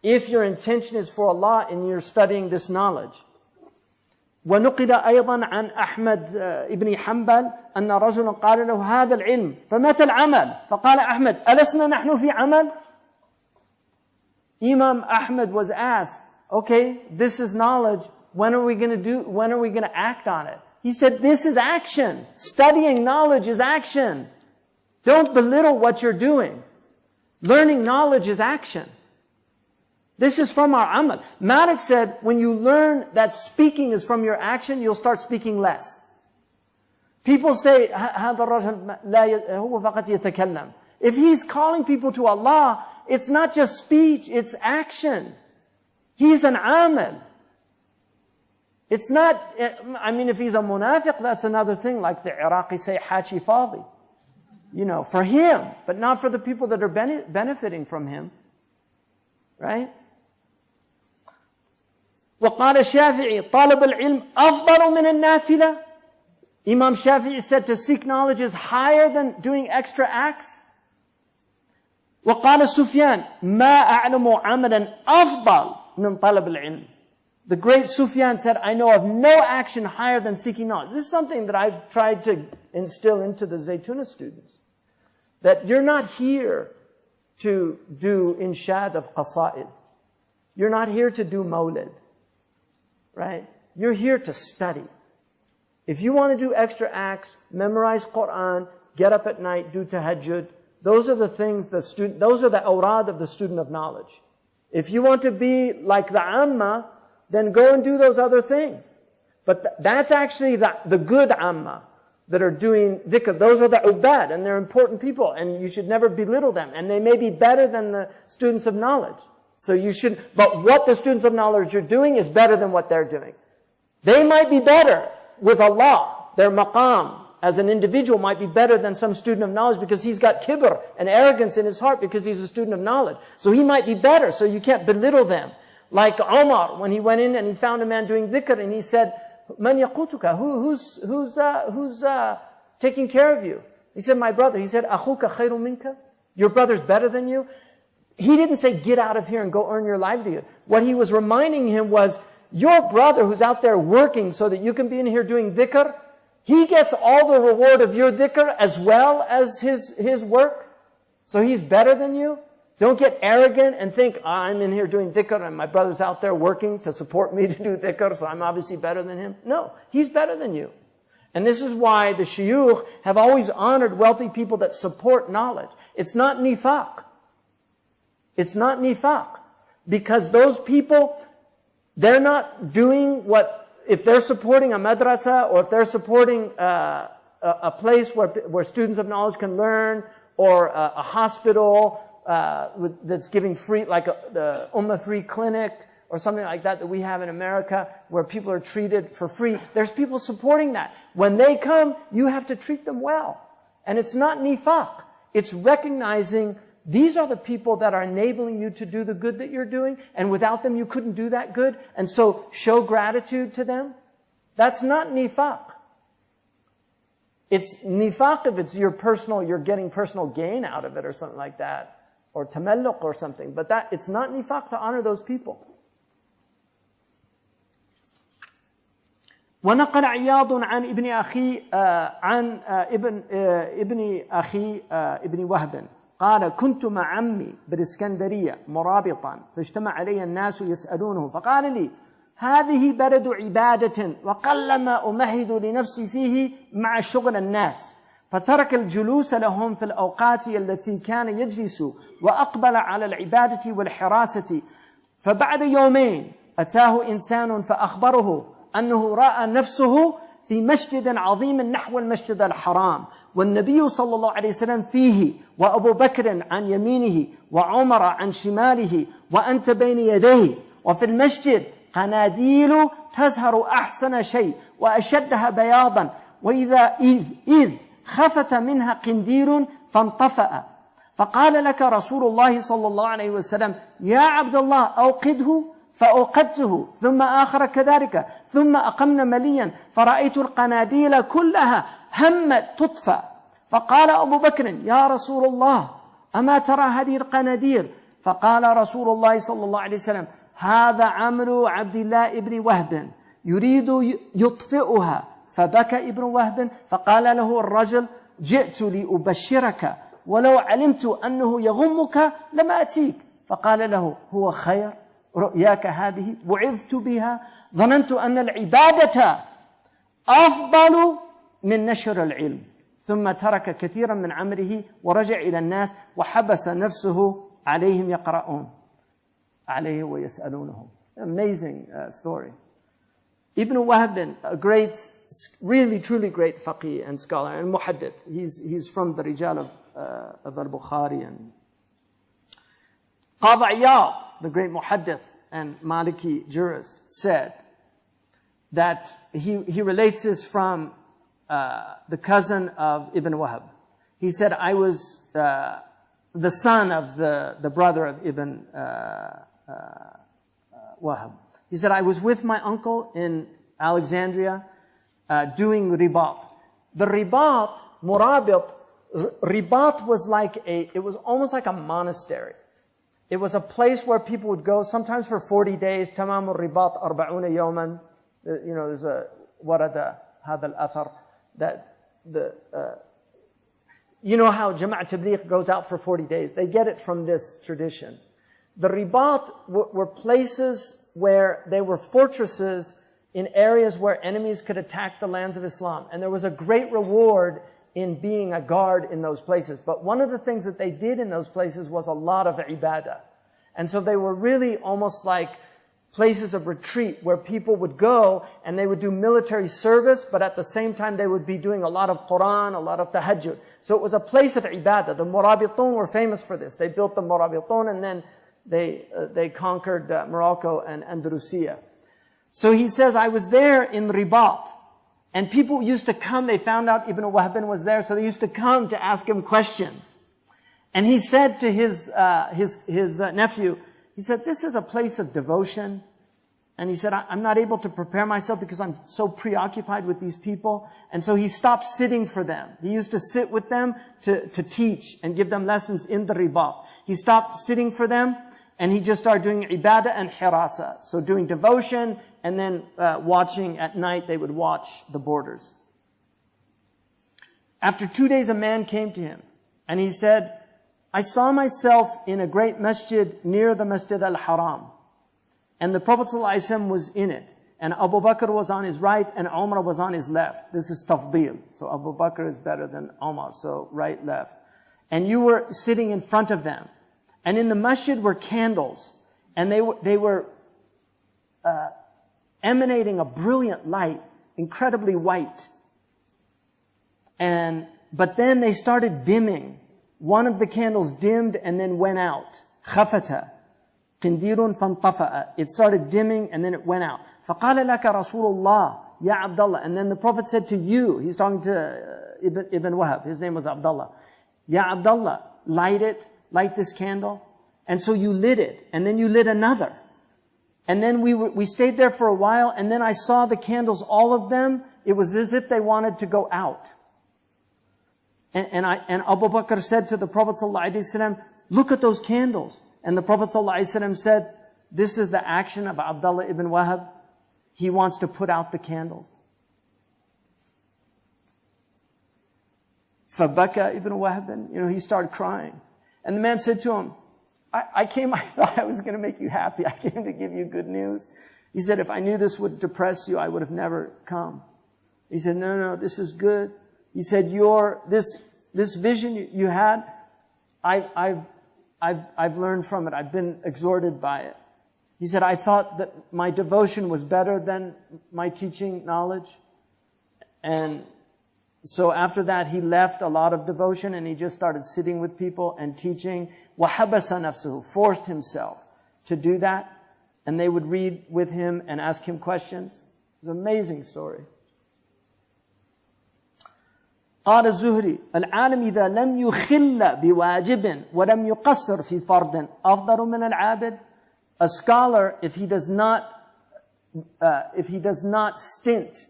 B: if your intention is for Allah and you're studying this knowledge. ونقل أيضا عن أحمد ابن حنبل أن رجلا قال له: هذا العلم فمتى العمل؟ فقال أحمد: ألسنا نحن في عمل؟ Imam Ahmad was asked, okay, this is knowledge, when are we going to act on it? He said, this is action. Studying knowledge is action. Don't belittle what you're doing. Learning knowledge is action. This is from our amal. Malik said, when you learn that speaking is from your action, you'll start speaking less. People say, هذا الرجل هو فقط يتكلم. If he's calling people to Allah, it's not just speech, it's action. He's an amal. It's not, I mean, if he's a munafiq, that's another thing, like the Iraqi say, hachi fadi. You know, for him, but not for the people that are benefiting from him. Right? وقال الشافعي: طالب العلم أفضل من النافلة. Imam Shafi'i said to seek knowledge is higher than doing extra acts. وقال سفيان: ما أعلم عملا أفضل من طلب العلم. The great Sufyan said, I know of no action higher than seeking knowledge. This is something that I've tried to instill into the Zaytuna students. That you're not here to do inshad of qasa'id. You're not here to do mawlid. Right? You're here to study. If you want to do extra acts, memorize Quran, get up at night, do tahajjud, those are the things those are the awrad of the student of knowledge. If you want to be like the amma, then go and do those other things. But that's actually the good amma that are doing dhikr. Those are the ubad, and they're important people, and you should never belittle them. And they may be better than the students of knowledge. So you should, but what the students of knowledge are doing is better than what they're doing. They might be better with Allah. Their maqam as an individual might be better than some student of knowledge because he's got kibr and arrogance in his heart because he's a student of knowledge. So he might be better, so you can't belittle them. Like Omar, when he went in and he found a man doing dhikr and he said, Man yaqutuka? Who's taking care of you? He said, my brother. He said, Akhuka khairu minka? Your brother's better than you? He didn't say, get out of here and go earn your livelihood. What he was reminding him was, your brother who's out there working so that you can be in here doing dhikr, he gets all the reward of your dhikr as well as his work. So he's better than you. Don't get arrogant and think, I'm in here doing dhikr and my brother's out there working to support me to do dhikr, so I'm obviously better than him. No, he's better than you. And this is why the shuyukh have always honored wealthy people that support knowledge. It's not nifaq. It's not nifaq. Because those people, they're not doing what, if they're supporting a madrasa or if they're supporting a place where students of knowledge can learn, or a hospital that's giving free, like the Ummah Free Clinic or something like that we have in America where people are treated for free. There's people supporting that. When they come, you have to treat them well. And it's not nifaq. It's recognizing these are the people that are enabling you to do the good that you're doing, and without them you couldn't do that good, and so show gratitude to them. That's not nifaq. It's nifaq if it's you're getting personal gain out of it or something like that, or tamalluq or something, but it's not nifaq to honor those people. ونقل عياض عن ابن أخي عن ابن أخي ابن وهب قال كنت مع عمي بالإسكندرية مرابطا فاجتمع علي الناس يسألونه فقال لي هذه بلد عبادة وقلما أمهد لنفسي فيه مع شغل الناس فترك الجلوس لهم في الأوقات التي كان يجلس وأقبل على العبادة والحراسة فبعد يومين أتاه إنسان فأخبره أنه رأى نفسه في مسجد عظيم نحو المسجد الحرام والنبي صلى الله عليه وسلم فيه وأبو بكر عن يمينه وعمر عن شماله وأنت بين يديه وفي المسجد قناديل تزهر أحسن شيء وأشدها بياضا إذ خفت منها قنديل فانطفأ فقال لك رسول الله صلى الله عليه وسلم يا عبد الله أوقده فأوقدته ثم آخر كذلك ثم أقمنا مليا فرأيت القناديل كلها همت تطفأ فقال أبو بكر يا رسول الله أما ترى هذه القناديل فقال رسول الله صلى الله عليه وسلم هذا عمل عبد الله ابن وهب يريد يطفئها فبكى ابن وهب فقال له الرجل جئت لأبشرك ولو علمت أنه يغمك لما أتيك فقال له هو خير رؤياك هذه بعثت بها ظننت أن العبادة أفضل من نشر العلم ثم ترك كثيرا من عمله ورجع إلى الناس وحبس نفسه عليهم يقرؤون عليه ويسألونهم. Amazing story. Ibn Wahb, a great, really truly great faqih and scholar and muhaddith. He's from the Rijal of Al-Bukhari and Qadi Iyad, the great muhaddith and Maliki jurist, said that he relates this from the cousin of Ibn Wahb. He said, I was the son of the brother of Ibn Wahb. He said, I was with my uncle in Alexandria doing ribat. The ribat, murabit, ribat was like it was almost like a monastery. It was a place where people would go sometimes for 40 days. Tamam al-ribat arba'una yawman. You know, there's a warada hadha al-athar that you know how Jama'at Tabligh goes out for 40 days. They get it from this tradition. The ribat were places where they were fortresses in areas where enemies could attack the lands of Islam. And there was a great reward in being a guard in those places. But one of the things that they did in those places was a lot of ibadah. And so they were really almost like places of retreat where people would go and they would do military service, but at the same time they would be doing a lot of Quran, a lot of tahajjud. So it was a place of ibadah. The Murabitun were famous for this. They built the Murabitun and then they conquered Morocco and Andalusia. So he says, I was there in Ribat. And people used to come, they found out Ibn Wahb was there, so they used to come to ask him questions. And he said to his nephew, he said, this is a place of devotion. And he said, I'm not able to prepare myself because I'm so preoccupied with these people. And so he stopped sitting for them. He used to sit with them to teach and give them lessons in the ribat. He stopped sitting for them and he just started doing ibadah and hirasa. So doing devotion and then watching at night, they would watch the borders. After 2 days, a man came to him and he said, I saw myself in a great masjid near the Masjid al-Haram. And the Prophet ﷺ was in it. And Abu Bakr was on his right and Umar was on his left. This is tafdeel. So Abu Bakr is better than Umar. So right, left. And you were sitting in front of them. And in the masjid were candles. And they were emanating a brilliant light, incredibly white. But then they started dimming. One of the candles dimmed and then went out. Khafata. Qindirun fantafa'a. It started dimming and then it went out. فَقَالَ لَكَ رَسُولُ اللَّهِ Ya Abdullah. And then the Prophet said to you, he's talking to Ibn Wahb, his name was Abdullah. Ya Abdullah, light this candle. And so you lit it. And then you lit another. And then we stayed there for a while. And then I saw the candles, all of them. It was as if they wanted to go out. And Abu Bakr said to the Prophet ﷺ, look at those candles. And the Prophet ﷺ said, this is the action of Abdullah ibn Wahb. He wants to put out the candles. Fabaka ibn Wahb, he started crying. And the man said to him, I thought I was going to make you happy. I came to give you good news. He said, if I knew this would depress you, I would have never come. He said, no, this is good. He said, this vision you had, I've learned from it. I've been exhorted by it. He said, I thought that my devotion was better than my teaching knowledge. And so after that, he left a lot of devotion and he just started sitting with people and teaching. وَحَبَسَ نَفْسُهُ, forced himself to do that. And they would read with him and ask him questions. It's an amazing story. قال الزهري العالم إذا لم يخل بواجب ولم يقصر في فرض أفضل من العابد. A scholar, if he does not stint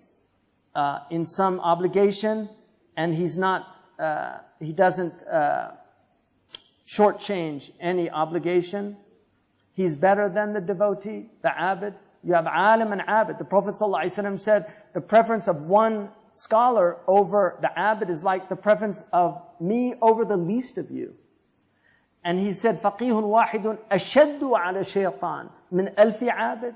B: in some obligation, and he doesn't shortchange any obligation, he's better than the devotee, the abid. You have alim and abid. The Prophet ﷺ said the preference of one scholar over the abid is like the preference of me over the least of you. And he said, فَقِيهٌ وَاحِدٌ أَشَدُّ عَلَى الشَّيْطَانِ مِنْ أَلْفِ عَابِدٍ.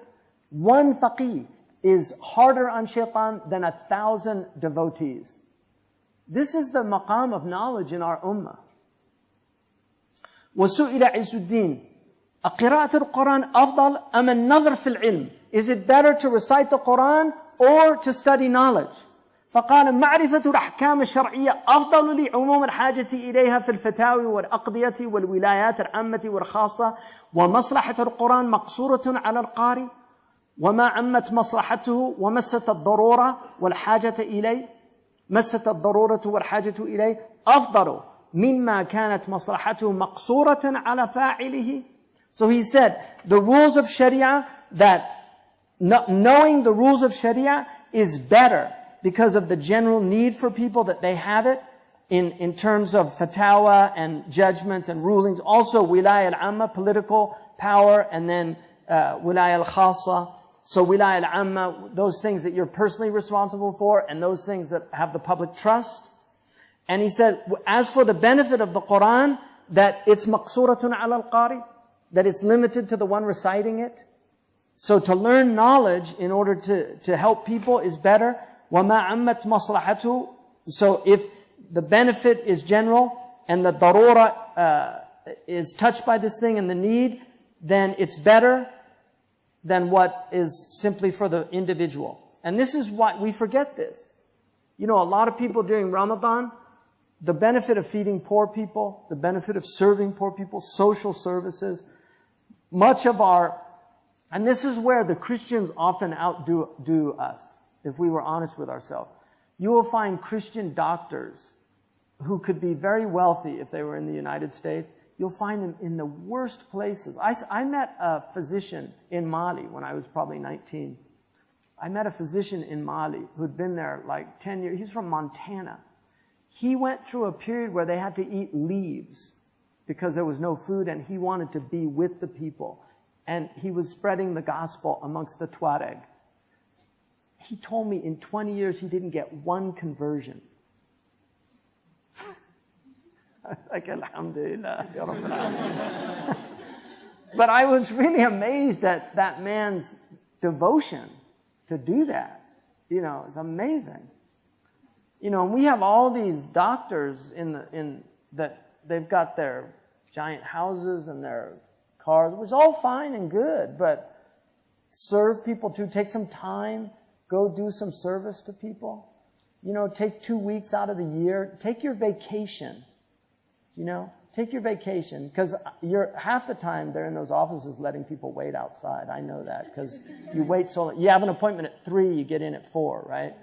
B: One faqih is harder on shaitan than 1,000 devotees. This is the maqam of knowledge in our ummah. وَسُئِلَ عِزُّ الدِّينِ أَقِرَاءَةُ الْقُرْآنِ أَفْضَلُ أَمَ النَّظْرُ فِي الْعِلْمِ. Is it better to recite the Quran or to study knowledge? فقال معرفة الأحكام الشرعية أفضل لعموم الحاجة إليها في الفتاوي والأقضية والولايات العامة والخاصة ومصلحة القرآن مقصورة على القارئ وما عمت مصلحته ومست الضرورة والحاجة إليه أفضل مما كانت مصلحته مقصورة على فاعله. So he said the rules of Sharia, that knowing the rules of Sharia is better because of the general need for people that they have it in terms of fatwa and judgments and rulings. Also, wilaya al-amma, political power, and then wilaya al-khassa. So wilaya al-amma, those things that you're personally responsible for, and those things that have the public trust. And he said, as for the benefit of the Quran, that it's maqsuratun ala al-qari, that it's limited to the one reciting it. So to learn knowledge in order to help people is better. وَمَا عَمَّتْ مَصْلَحَتُهُ. So if the benefit is general and the darura is touched by this thing and the need, then it's better than what is simply for the individual. And this is why we forget this. You know, a lot of people during Ramadan, the benefit of feeding poor people, the benefit of serving poor people, social services, much of our, and this is where the Christians often outdo us. If we were honest with ourselves, you will find Christian doctors who could be very wealthy if they were in the United States. You'll find them in the worst places. I met a physician in Mali when I was probably 19. I met a physician in Mali who'd been there like 10 years. He's from Montana. He went through a period where they had to eat leaves because there was no food, and he wanted to be with the people. And he was spreading the gospel amongst the Tuareg. He told me in 20 years he didn't get one conversion. Like, alhamdulillah. But I was really amazed at that man's devotion to do that. You know, it's amazing. You know, and we have all these doctors that they've got their giant houses and their cars, which is all fine and good, but serve people too, take some time. Go do some service to people. You know, take 2 weeks out of the year. Take your vacation. You know, take your vacation. Because half the time they're in those offices letting people wait outside. I know that because you wait so long. You have an appointment at 3, you get in at 4, right?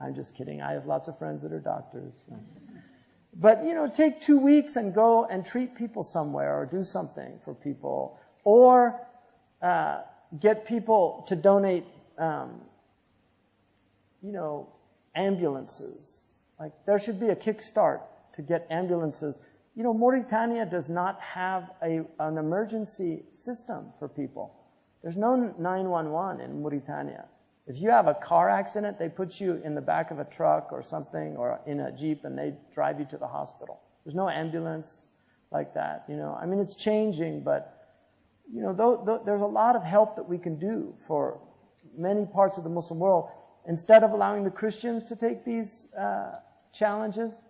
B: I'm just kidding. I have lots of friends that are doctors. So. But, you know, take 2 weeks and go and treat people somewhere or do something for people. Or get people to donate you know, ambulances. Like, there should be a kickstart to get ambulances. You know, Mauritania does not have an emergency system for people. There's no 911 in Mauritania. If you have a car accident, they put you in the back of a truck or something, or in a Jeep, and they drive you to the hospital. There's no ambulance like that, you know. I mean, it's changing, but, you know, there's a lot of help that we can do for many parts of the Muslim world. Instead of allowing the Christians to take these challenges,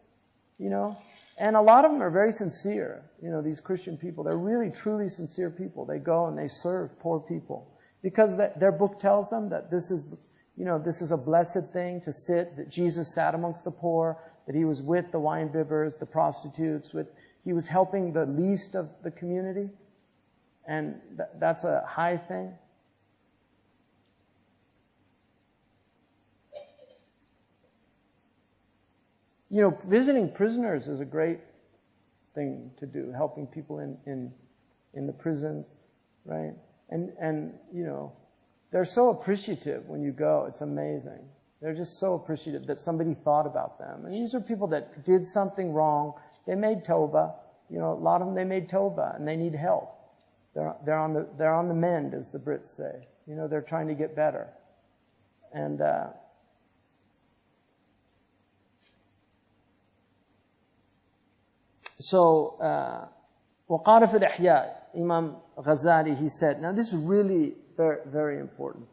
B: you know, And a lot of them are very sincere. You know, these Christian people, they're really, truly sincere people. They go and they serve poor people. Because their book tells them that this is, you know, this is a blessed thing to sit, that Jesus sat amongst the poor, that he was with the wine bibbers, the prostitutes, he was helping the least of the community. And that's a high thing. You know, visiting prisoners is a great thing to do, helping people in the prisons, right? And you know, they're so appreciative when you go. It's amazing. They're just so appreciative that somebody thought about them. And these are people that did something wrong. They made tawbah. You know, a lot of them, they made tawbah and they need help. They're on the mend, as the Brits say. You know, they're trying to get better. And وقال في الإحياء, Imam Ghazali, he said, now this is really very, very important.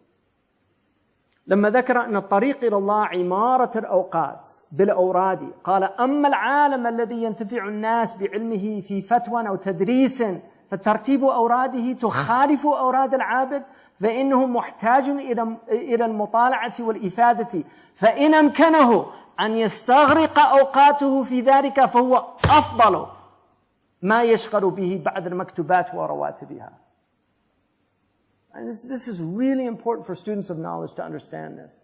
B: لما ذكر أن الطريق إلى الله عمارة الأوقات بالأوراد قال أما العالم الذي ينتفع الناس بعلمه في فتوى أو تدريس فترتيب أوراده تخالف أوراد العابد فإنه محتاج إلى المطالعة والإفادة فإن أمكنه أن يستغرق أوقاته في ذلك فهو أفضل ما يشغل به بعد المكتوبات ورواتبها. And this is really important for students of knowledge to understand this.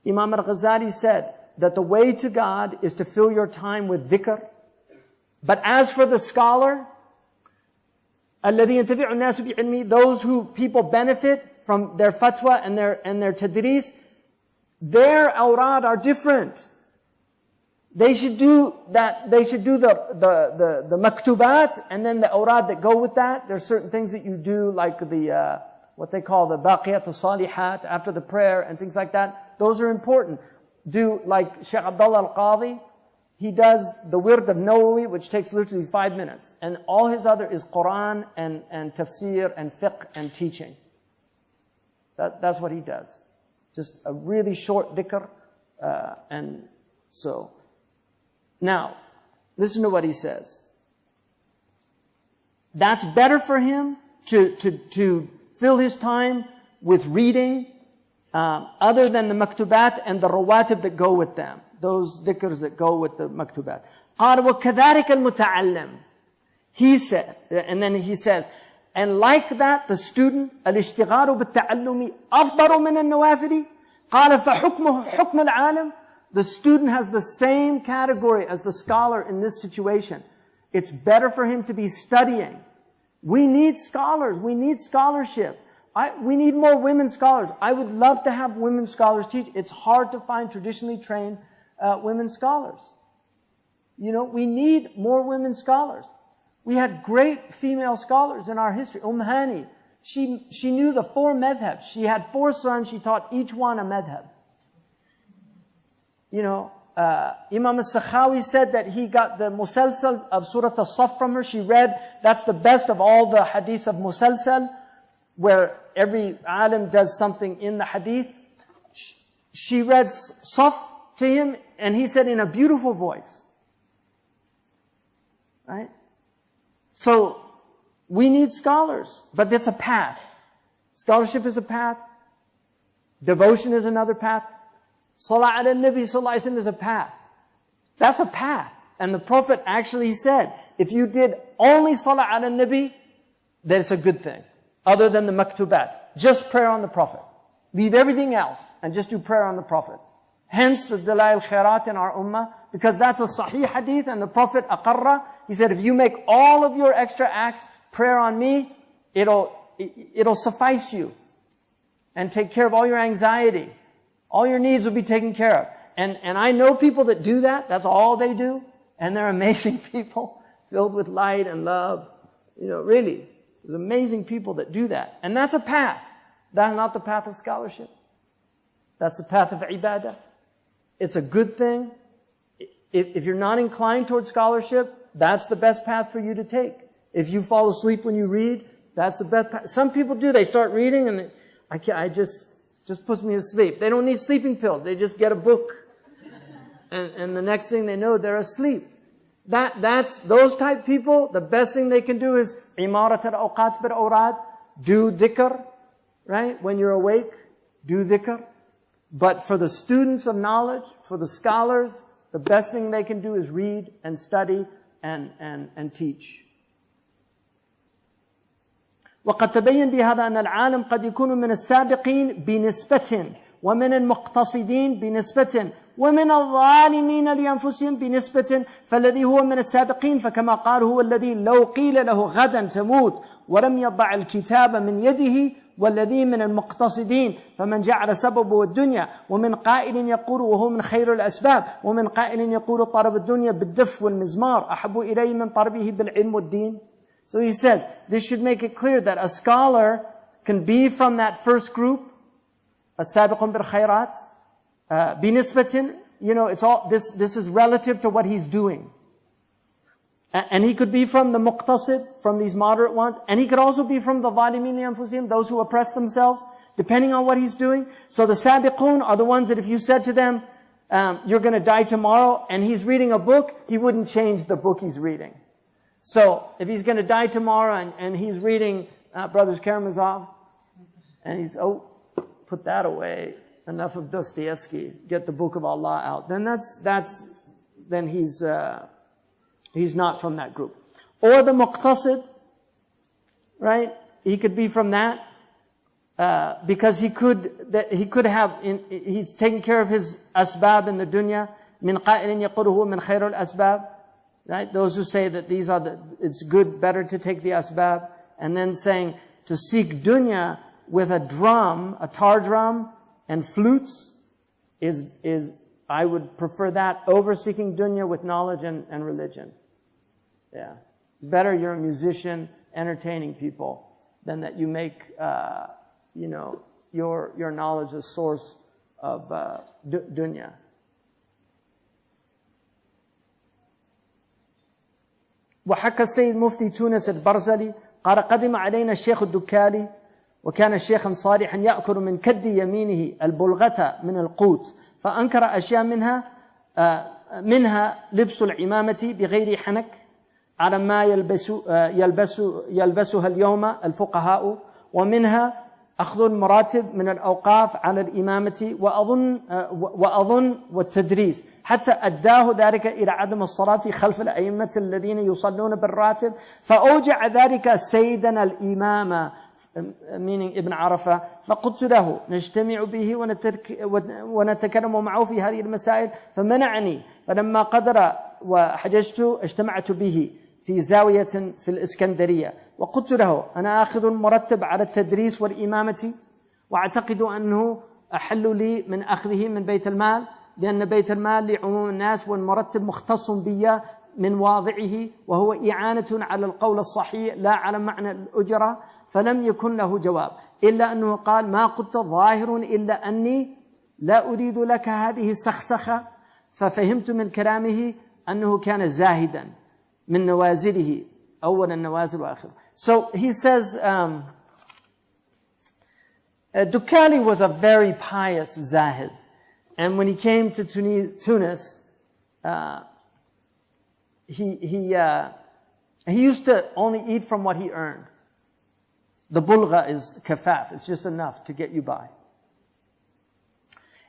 B: Imam al-Ghazali said that the way to God is to fill your time with dhikr. But as for the scholar, الذي ينتفع الناس بعلمه, those who people benefit from their fatwa and their tadris, their awrad are different. They should do that. They should do the maktubat and then the awrad that go with that. There's certain things that you do, like the what they call the baqiyat al-salihat after the prayer and things like that. Those are important. Do like Shaykh Abdullah al-Qadhi. He does the wird of Nawawi, which takes literally 5 minutes, and all his other is Quran and tafsir and fiqh and teaching. That's what he does. Just a really short dhikr, and so. Now, listen to what he says. That's better for him to fill his time with reading, other than the maktubat and the rawatib that go with them. Those dhikrs that go with the maktubat. قال وكذلك المتعلم. He said, and then he says, and like that, the student, الاشتغال بالتعلم أفضل من النوافل. قال فحكمه حكم العالم. The student has the same category as the scholar in this situation. It's better for him to be studying. We need scholars. We need scholarship. We need more women scholars. I would love to have women scholars teach. It's hard to find traditionally trained women scholars. You know, we need more women scholars. We had great female scholars in our history. Hani, she knew the 4 madhabs. She had 4 sons. She taught each one a madhab. You know, Imam al-Sakhawi said that he got the musalsal of Surah As-Saff from her. She read, that's the best of all the hadiths of musalsal, where every alim does something in the hadith. She read Saff to him, and he said in a beautiful voice. Right? So, we need scholars, but it's a path. Scholarship is a path. Devotion is another path. Salah ala Nabi Sallallahu Alaihi Wasallam is a path. That's a path. And the Prophet actually said, if you did only Salah ala Nabi, then it's a good thing. Other than the maktubat. Just prayer on the Prophet. Leave everything else and just do prayer on the Prophet. Hence the Dalail Khairat in our ummah, because that's a sahih hadith, and the Prophet aqarra, he said, if you make all of your extra acts prayer on me, it'll suffice you and take care of all your anxiety. All your needs will be taken care of. And I know people that do that. That's all they do. And they're amazing people, filled with light and love. You know, really, there's amazing people that do that. And that's a path. That's not the path of scholarship. That's the path of ibadah. It's a good thing. If you're not inclined towards scholarship, that's the best path for you to take. If you fall asleep when you read, that's the best path. Some people do. They start reading and just puts me to sleep. They don't need sleeping pills. They just get a book and the next thing they know, they're asleep. That's those type people, the best thing they can do is imarat al-awqat bil-awrad, do dhikr, right? When you're awake, do dhikr. But for the students of knowledge, for the scholars, the best thing they can do is read and study and teach. وقد تبين بهذا أن العالم قد يكون من السابقين بنسبة ومن المقتصدين بنسبة ومن الظالمين لأنفسهم بنسبة فالذي هو من السابقين فكما قال هو الذي لو قيل له غدا تموت ولم يضع الكتاب من يده والذي من المقتصدين فمن جعل سببه الدنيا ومن قائل يقول وهو من خير الأسباب ومن قائل يقول طلب الدنيا بالدف والمزمار أحب إليه من طلبه بالعلم والدين. So he says, this should make it clear that a scholar can be from that first group, السابقون بالخيرات, بنسبة, it's all, this is relative to what he's doing. And he could be from the muqtasid, from these moderate ones, and he could also be from the ظالمين لأنفسهم, those who oppress themselves, depending on what he's doing. So the sabiqun are the ones that if you said to them, you're going to die tomorrow, and he's reading a book, he wouldn't change the book he's reading. So, if he's going to die tomorrow and he's reading Brothers Karamazov, and he's, put that away, enough of Dostoevsky, get the Book of Allah out, then then he's not from that group. Or the muqtasid, right? He could be from that, because he could have, he's taking care of his asbab in the dunya, min qa'ilin yaquluhu min khairul asbab. Right? Those who say that it's good, better to take the asbab, and then saying to seek dunya with a drum, a tar drum, and flutes I would prefer that over seeking dunya with knowledge and religion. Yeah. Better you're a musician, entertaining people, than that you make, your knowledge a source of, dunya. وحكى السيد مفتي تونس البرزلي قال قدم علينا الشيخ الدكالي وكان شيخا صالحا يأكل من كد يمينه البلغة من القوت فأنكر أشياء منها لبس العمامة بغير حنك على ما يلبسها اليوم الفقهاء ومنها أخذ المراتب من الأوقاف على الإمامة وأظن والتدريس حتى أداه ذلك إلى عدم الصلاة خلف الأئمة الذين يصلون بالراتب فأوجع ذلك سيدنا الإمام meaning ابن عرفة فقلت له نجتمع به ونتكلم معه في هذه المسائل فمنعني فلما قدر وحججت اجتمعت به في زاوية في الإسكندرية وقلت له أنا آخذ المرتب على التدريس والإمامة وأعتقد أنه أحل لي من أخذه من بيت المال لأن بيت المال لعموم الناس والمرتب مختص بي من واضعه وهو إعانة على القول الصحيح لا على معنى الأجرة فلم يكن له جواب إلا أنه قال ما قلت ظاهر إلا أني لا أريد لك هذه السخسخة ففهمت من كلامه أنه كان زاهدا من نوازله أول النوازل وآخره. So he says, Dukali was a very pious Zahid. And when he came to Tunis, he used to only eat from what he earned. The bulgha is kafaf. It's just enough to get you by.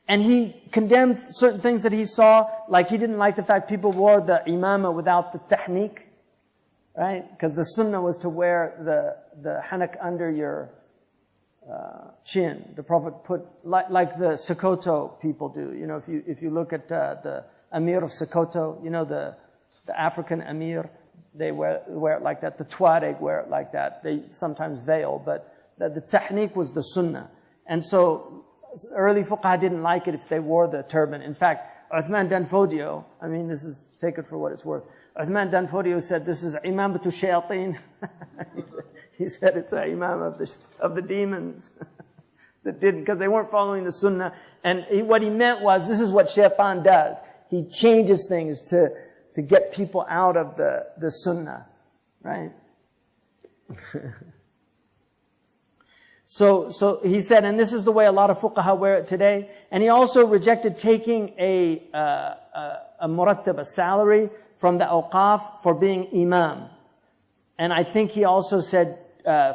B: And he condemned certain things that he saw, like he didn't like the fact people wore the imama without the tahniq, right? Because the sunnah was to wear the hanak under your chin. The Prophet put, like the Sokoto people do. If you look at the Amir of Sokoto, the African Amir, they wear it like that. The Tuareg wear it like that. They sometimes veil, but the tahniq was the sunnah. And so early fuqaha didn't like it if they wore the turban. In fact, Uthman Danfodio, take it for what it's worth. Uthman Danfodio said, this is imamatu shayateen. He said it's an imam of the demons that didn't, because they weren't following the sunnah. And what he meant was, this is what shaitan does. He changes things to get people out of the sunnah, right? So he said, and this is the way a lot of fuqaha wear it today. And he also rejected taking a a murattab, a salary from the awqaf for being imam. And I think he also said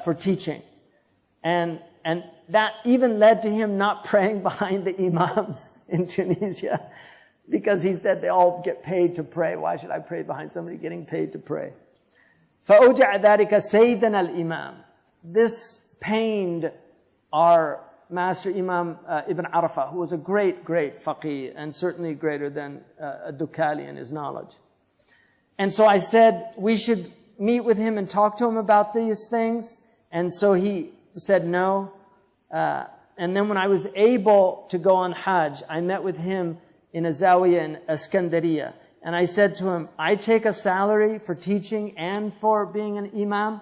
B: for teaching. And that even led to him not praying behind the imams in Tunisia, because he said they all get paid to pray. Why should I pray behind somebody getting paid to pray? فَأَوْجَعَ ذَلِكَ سَيْدَنَا الْإِمَامِ. This pained our master Imam Ibn Arafah, who was a great, great faqih, and certainly greater than Dukali in his knowledge. And so I said we should meet with him and talk to him about these things. And so he said no. And then when I was able to go on Hajj, I met with him in a zawiyah in Iskandariya. And I said to him, I take a salary for teaching and for being an imam,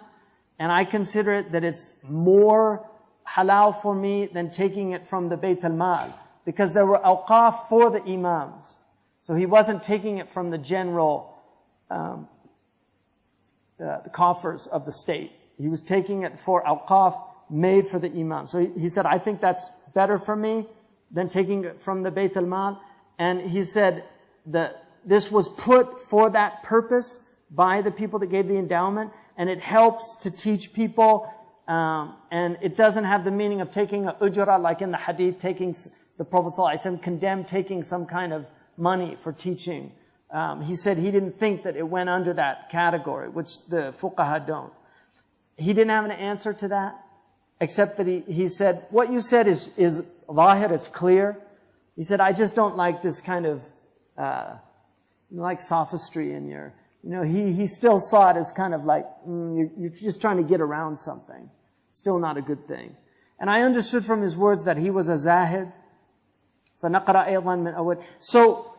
B: and I consider it that it's more halal for me than taking it from the Bayt al-Mal, because there were awqaf for the imams. So he wasn't taking it from the general the coffers of the state. He was taking it for awqaf made for the imam. So he said, I think that's better for me than taking it from the Bayt al-Mal. And he said that this was put for that purpose by the people that gave the endowment, and it helps to teach people, and it doesn't have the meaning of taking a ujra, like in the hadith, taking the Prophet ﷺ condemned taking some kind of money for teaching. He said he didn't think that it went under that category, which the fuqaha don't. He didn't have an answer to that, except that he said, what you said is zahir, it's clear. He said, I just don't like this kind of, like sophistry in your, he still saw it as kind of like, you're just trying to get around something. Still not a good thing. And I understood from his words that he was a zahid. فَنَقْرَأَ أَيْضًا مِنْ أَوَّلِ. So,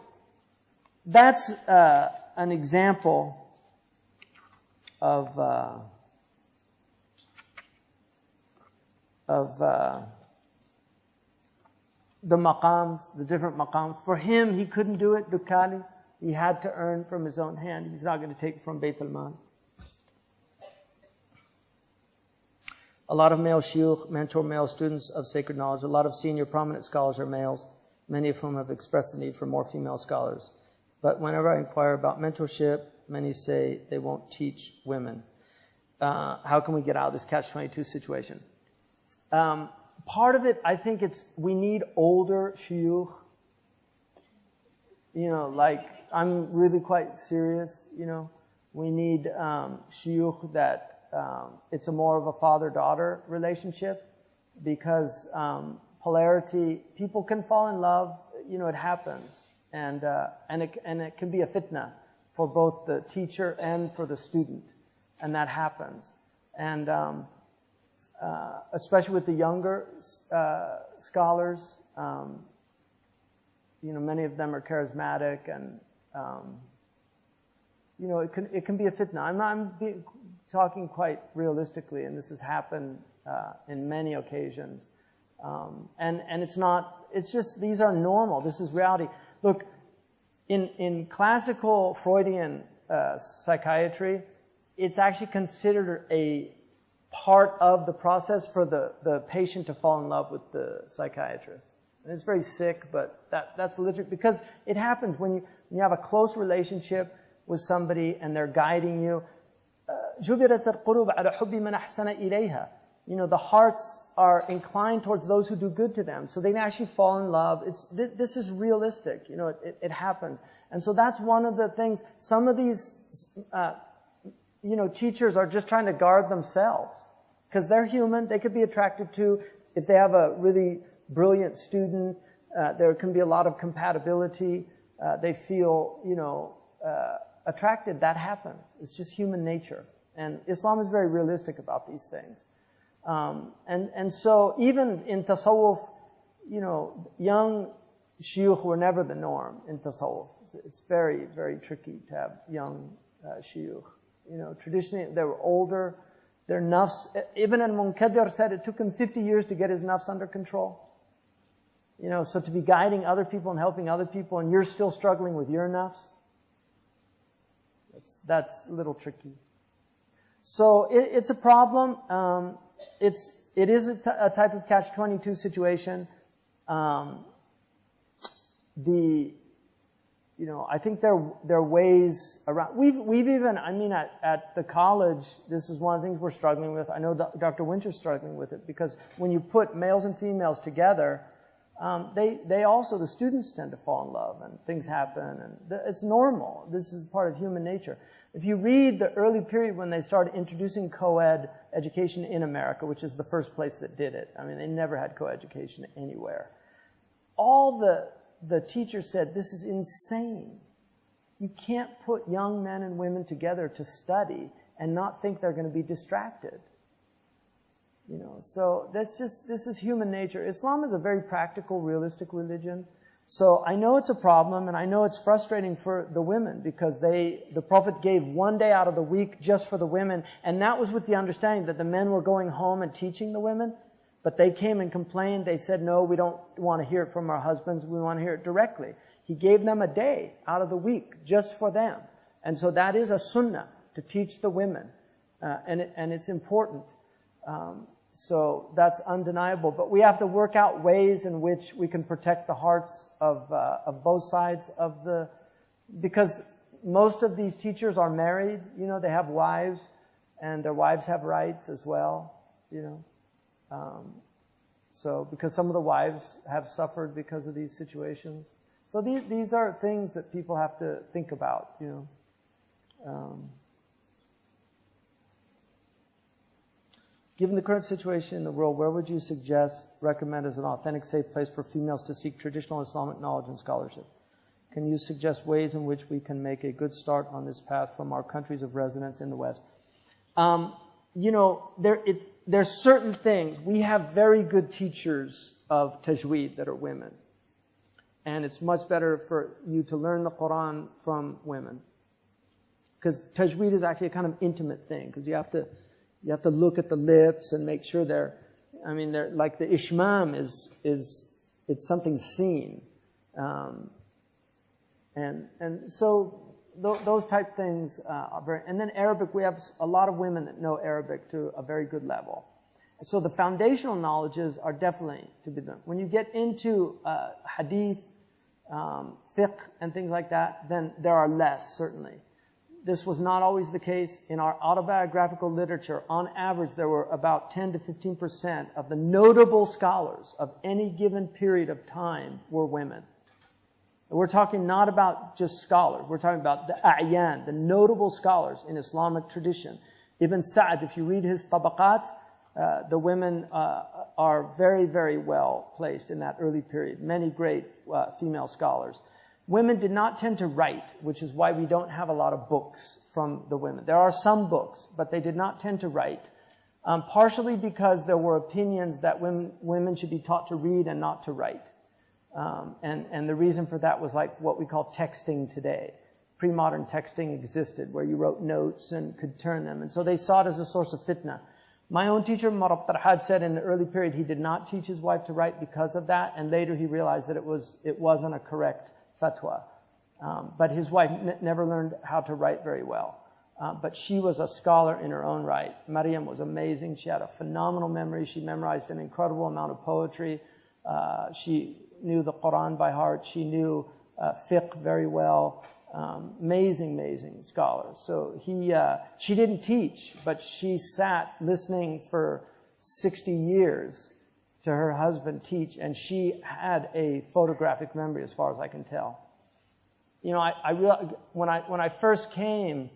B: that's an example of the maqams, the different maqams. For him, he couldn't do it, Dukali. He had to earn from his own hand. He's not going to take it from Bayt al-Mal. A lot of male shuyukh mentor male students of sacred knowledge. A lot of senior prominent scholars are males, many of whom have expressed the need for more female scholars. But whenever I inquire about mentorship, many say they won't teach women. How can we get out of this catch-22 situation? Part of it, I think we need older shuyukh. Like, I'm really quite serious, We need shuyukh that it's more of a father-daughter relationship, because polarity, people can fall in love, it happens. And it can be a fitna for both the teacher and for the student. And that happens. And especially with the younger scholars, many of them are charismatic, and it can be a fitna. I'm talking quite realistically, and this has happened in many occasions. And it's just, these are normal. This is reality. Look, in classical Freudian psychiatry, it's actually considered a part of the process for the patient to fall in love with the psychiatrist. And it's very sick, but that's literally, because it happens when you have a close relationship with somebody and they're guiding you. جُبِلَتِ الْقُلُوبُ عَلَى حُبِّ مَنْ أَحْسَنَ إِلَيْهَا. The hearts are inclined towards those who do good to them. So they can actually fall in love. This is realistic. It happens. And so that's one of the things. Some of these, teachers are just trying to guard themselves. Because they're human. They could be attracted to, if they have a really brilliant student, there can be a lot of compatibility. They feel, attracted. That happens. It's just human nature. And Islam is very realistic about these things. And so even in tasawwuf, young shuyukh were never the norm in tasawwuf. It's very, very tricky to have young shuyukh. Traditionally they were older. Their nafs, Ibn al-Munkadir said it took him 50 years to get his nafs under control. So to be guiding other people and helping other people, and you're still struggling with your nafs, that's a little tricky. So it's a problem. It is a type of catch-22 situation. I think there are ways around. We've even, I mean, at the college, this is one of the things we're struggling with. I know Dr. Winter's struggling with it because when you put males and females together, they also, the students tend to fall in love and things happen, and it's normal. This is part of human nature. If you read the early period when they started introducing co-ed education in America, which is the first place that did it. I mean, they never had co-education anywhere. All the teachers said, this is insane. You can't put young men and women together to study and not think they're going to be distracted. So this is human nature. Islam is a very practical, realistic religion. So I know it's a problem, and I know it's frustrating for the women because the Prophet gave 1 day out of the week just for the women, and that was with the understanding that the men were going home and teaching the women. But they came and complained. They said, no, we don't want to hear it from our husbands. We want to hear it directly. He gave them a day out of the week just for them. And so that is a sunnah to teach the women. And it's important. So that's undeniable. But we have to work out ways in which we can protect the hearts of both sides of because most of these teachers are married. They have wives, and their wives have rights as well, So because some of the wives have suffered because of these situations. So these are things that people have to think about, Given the current situation in the world, where would you recommend as an authentic, safe place for females to seek traditional Islamic knowledge and scholarship? Can you suggest ways in which we can make a good start on this path from our countries of residence in the West? There's certain things. We have very good teachers of tajweed that are women. And it's much better for you to learn the Quran from women. Because tajweed is actually a kind of intimate thing, because you have to look at the lips and make sure they're like the ishmam it's something seen. And so those type things are very, and then Arabic, we have a lot of women that know Arabic to a very good level. So the foundational knowledges are definitely to be done. When you get into hadith, fiqh, and things like that, then there are less, certainly. This was not always the case. In our autobiographical literature, on average, there were about 10 to 15% of the notable scholars of any given period of time were women. We're talking not about just scholars. We're talking about the a'yan, the notable scholars in Islamic tradition. Ibn Sa'd, if you read his tabaqat, the women are very, very well placed in that early period. Many great female scholars. Women did not tend to write, which is why we don't have a lot of books from the women. There are some books, but they did not tend to write. Partially because there were opinions that women should be taught to read and not to write. And the reason for that was like what we call texting today. Pre-modern texting existed, where you wrote notes and could turn them. And so they saw it as a source of fitna. My own teacher, Marab Tarhad, said in the early period he did not teach his wife to write because of that, and later he realized that it wasn't a correct fatwa. But his wife never learned how to write very well. But she was a scholar in her own right. Maryam was amazing. She had a phenomenal memory. She memorized an incredible amount of poetry. She knew the Quran by heart. She knew fiqh very well. Amazing scholar. So she didn't teach, but she sat listening for 60 years to her husband teach, and she had a photographic memory as far as I can tell. I realized when I first came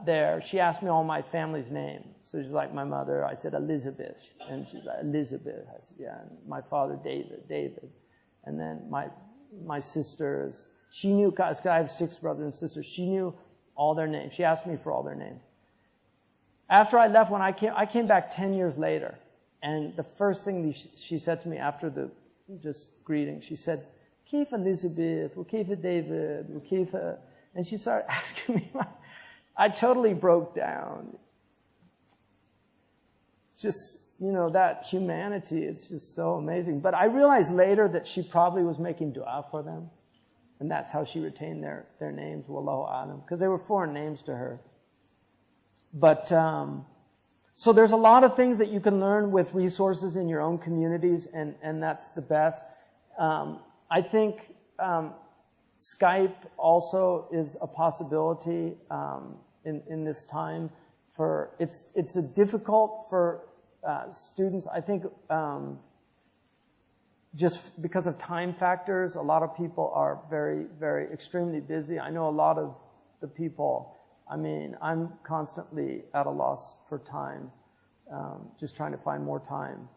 B: there, she asked me all my family's name. So she's like, my mother, I said Elizabeth, and she's like, Elizabeth. I said, yeah. And my father, David. And then my sisters, she knew, because I have 6 brothers and sisters, she knew all their names. She asked me for all their names. After I left, when I came back 10 years later, and the first thing she said to me after the just greeting, she said, Kif Elizabeth, wa Kif David, wa Kif, and she started asking me, I totally broke down. It's just, that humanity, it's just so amazing. But I realized later that she probably was making dua for them. And that's how she retained their names, wallahu alam, because they were foreign names to her. But, so there's a lot of things that you can learn with resources in your own communities, and that's the best. I think, Skype also is a possibility in this time. It's difficult for students, I think, just because of time factors. A lot of people are very, very extremely busy. I know a lot of the people, I mean, I'm constantly at a loss for time, just trying to find more time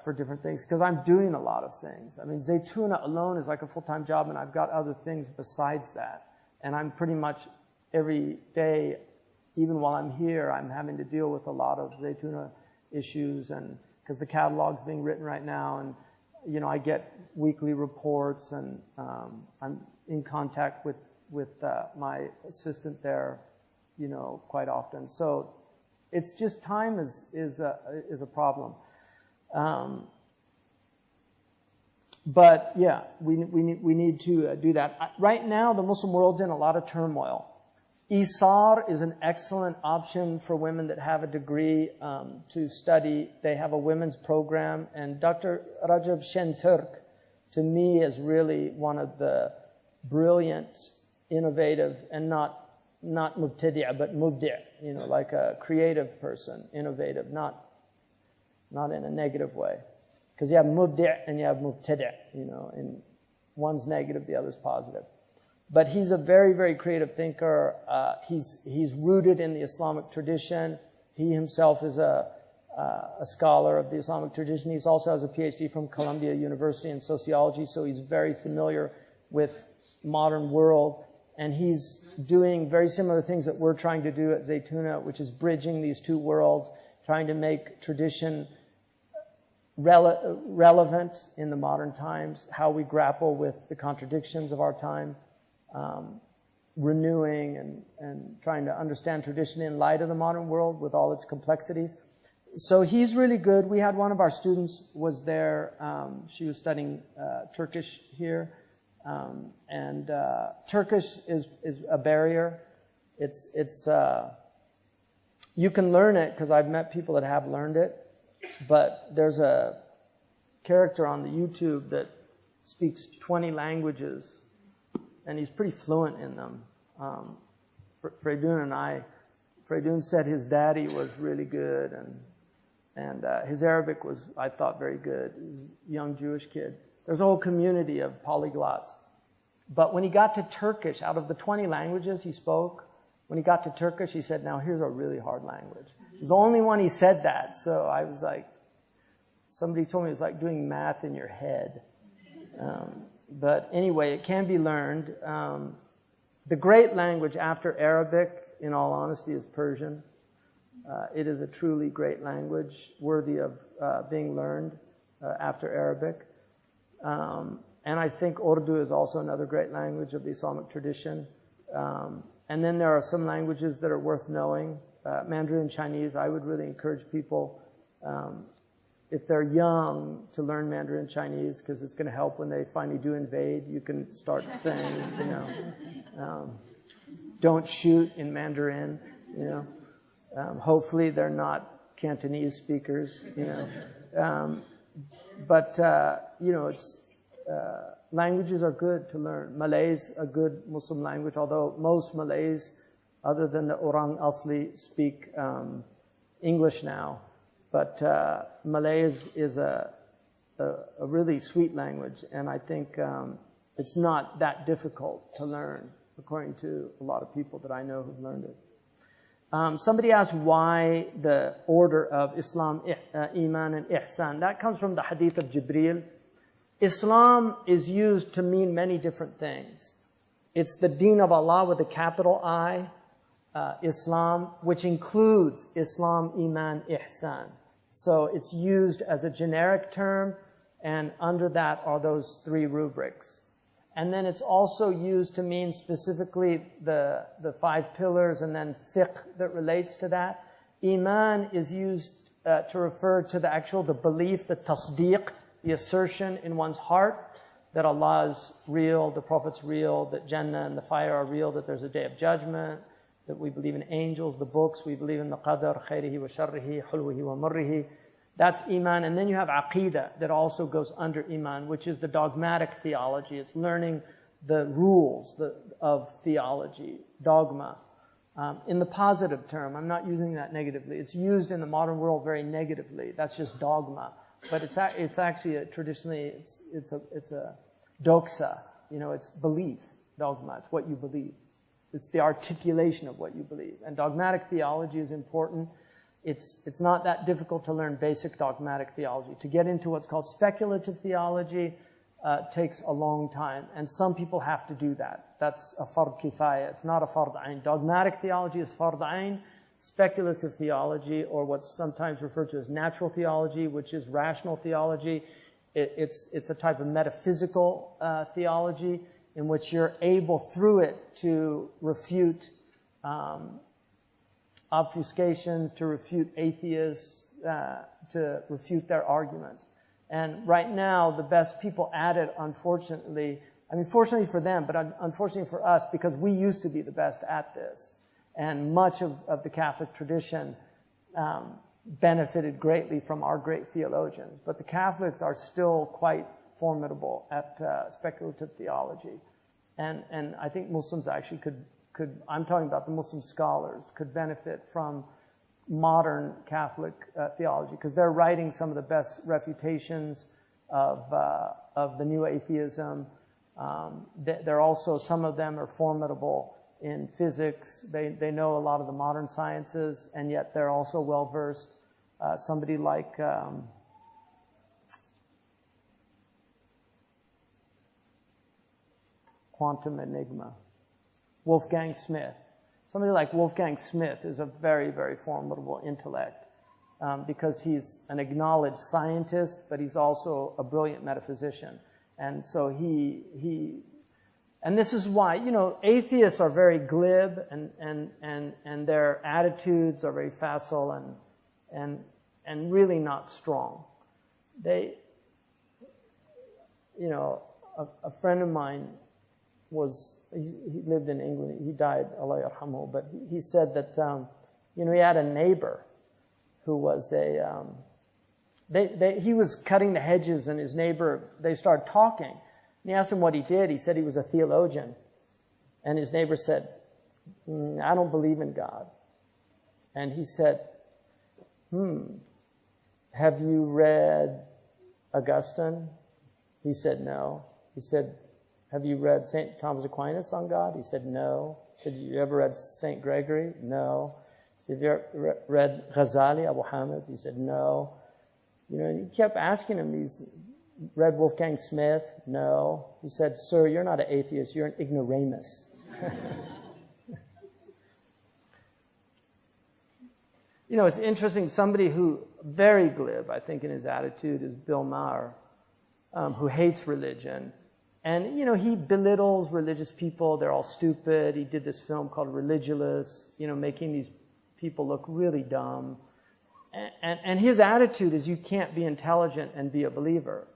B: for different things, because I'm doing a lot of things. I mean, Zaytuna alone is like a full-time job, and I've got other things besides that. And I'm pretty much every day, even while I'm here, I'm having to deal with a lot of Zaytuna issues, and because the catalog's being written right now, and you know, I get weekly reports, and I'm in contact with my assistant there, you know, quite often. So it's just time is a problem. But yeah, we need to do that. Right now, the Muslim world's in a lot of turmoil. Isar is an excellent option for women that have a degree to study. They have a women's program, and Dr. Rajab Shenturk, to me, is really one of the brilliant, innovative, and not mubtadi', but mubdi', you know, like a creative person, innovative, not in a negative way. Because you have mubdi' and you have mubtadi', you know, and one's negative, the other's positive. But he's a very, very creative thinker. He's rooted in the Islamic tradition. He himself is a scholar of the Islamic tradition. He also has a PhD from Columbia University in sociology, so he's very familiar with modern world. And he's doing very similar things that we're trying to do at Zaytuna, which is bridging these two worlds, trying to make tradition relevant in the modern times, how we grapple with the contradictions of our time, renewing and trying to understand tradition in light of the modern world with all its complexities. So he's really good. We had one of our students was there. She was studying Turkish here. And Turkish is a barrier. You can learn it, because I've met people that have learned it, but there's a character on the YouTube that speaks 20 languages, and he's pretty fluent in them. Freydun said his daddy was really good, and his Arabic was, I thought, very good. He was a young Jewish kid. There's a whole community of polyglots. But when he got to Turkish, out of the 20 languages he spoke, when he got to Turkish, he said, now here's a really hard language. It was the only one he said that. So I was like, somebody told me it was like doing math in your head. But anyway, it can be learned. The great language after Arabic, in all honesty, is Persian. It is a truly great language, worthy of being learned after Arabic. And I think Urdu is also another great language of the Islamic tradition. And then there are some languages that are worth knowing. Mandarin Chinese, I would really encourage people, if they're young, to learn Mandarin Chinese, because it's going to help when they finally do invade. You can start saying, you know, don't shoot in Mandarin, you know. Hopefully they're not Cantonese speakers, you know. But you know, languages are good to learn. Malay's a good Muslim language, although most Malays, other than the Orang Asli, speak English now. But Malay is a really sweet language, and I think it's not that difficult to learn, according to a lot of people that I know who've learned it. Somebody asked why the order of Islam, Iman, and Ihsan. That comes from the hadith of Jibreel. Islam is used to mean many different things. It's the deen of Allah with a capital I, Islam, which includes Islam, Iman, Ihsan. So it's used as a generic term, and under that are those three rubrics. And then it's also used to mean specifically the 5 pillars, and then fiqh that relates to that. Iman is used to refer to the belief, the tasdeeq, the assertion in one's heart that Allah is real, the Prophet's real, that Jannah and the fire are real, that there's a day of judgment, that we believe in angels, the books, we believe in the qadar, khayrihi wa sharrihi, hulwihi wa murrihi. That's Iman. And then you have Aqidah that also goes under Iman, which is the dogmatic theology. It's learning the rules of theology, dogma, in the positive term. I'm not using that negatively. It's used in the modern world very negatively. That's just dogma. But it's actually traditionally it's a doxa. It's belief. Dogma. It's what you believe. It's the articulation of what you believe. And dogmatic theology is important. It's not that difficult to learn basic dogmatic theology. To get into what's called speculative theology takes a long time. And some people have to do that. That's a fard kifaya. It's not a fard ayn. Dogmatic theology is fard ayn. Speculative theology, or what's sometimes referred to as natural theology, which is rational theology, it's a type of metaphysical theology in which you're able, through it, to refute obfuscations, to refute atheists, to refute their arguments. And right now, the best people at it, unfortunately, fortunately for them, but unfortunately for us, because we used to be the best at this. And much of the Catholic tradition benefited greatly from our great theologians. But the Catholics are still quite formidable at speculative theology. And I think Muslims actually could, I'm talking about the Muslim scholars, could benefit from modern Catholic theology, because they're writing some of the best refutations of the new atheism. They're also, some of them are formidable in physics. They know a lot of the modern sciences, and yet they're also well-versed. Somebody like Quantum Enigma, Wolfgang Smith. Somebody like Wolfgang Smith is a very, very formidable intellect because he's an acknowledged scientist, but he's also a brilliant metaphysician. And so and this is why, atheists are very glib and their attitudes are very facile and really not strong. A friend of mine he lived in England. He died, Allah yarhamhu, but he said that, he had a neighbor who was he was cutting the hedges, and his neighbor, they started talking. And he asked him what he did. He said he was a theologian. And his neighbor said, I don't believe in God. And he said, have you read Augustine? He said, no. He said, have you read St. Thomas Aquinas on God? He said, no. He said, you ever read St. Gregory? No. He said, have you ever read Ghazali, Abu Hamid? He said, no. And he kept asking him these. Read Wolfgang Smith? No. He said, sir, you're not an atheist, you're an ignoramus. It's interesting, somebody who, very glib, I think, in his attitude is Bill Maher, who hates religion. And, he belittles religious people. They're all stupid. He did this film called Religulous, making these people look really dumb. And his attitude is you can't be intelligent and be a believer.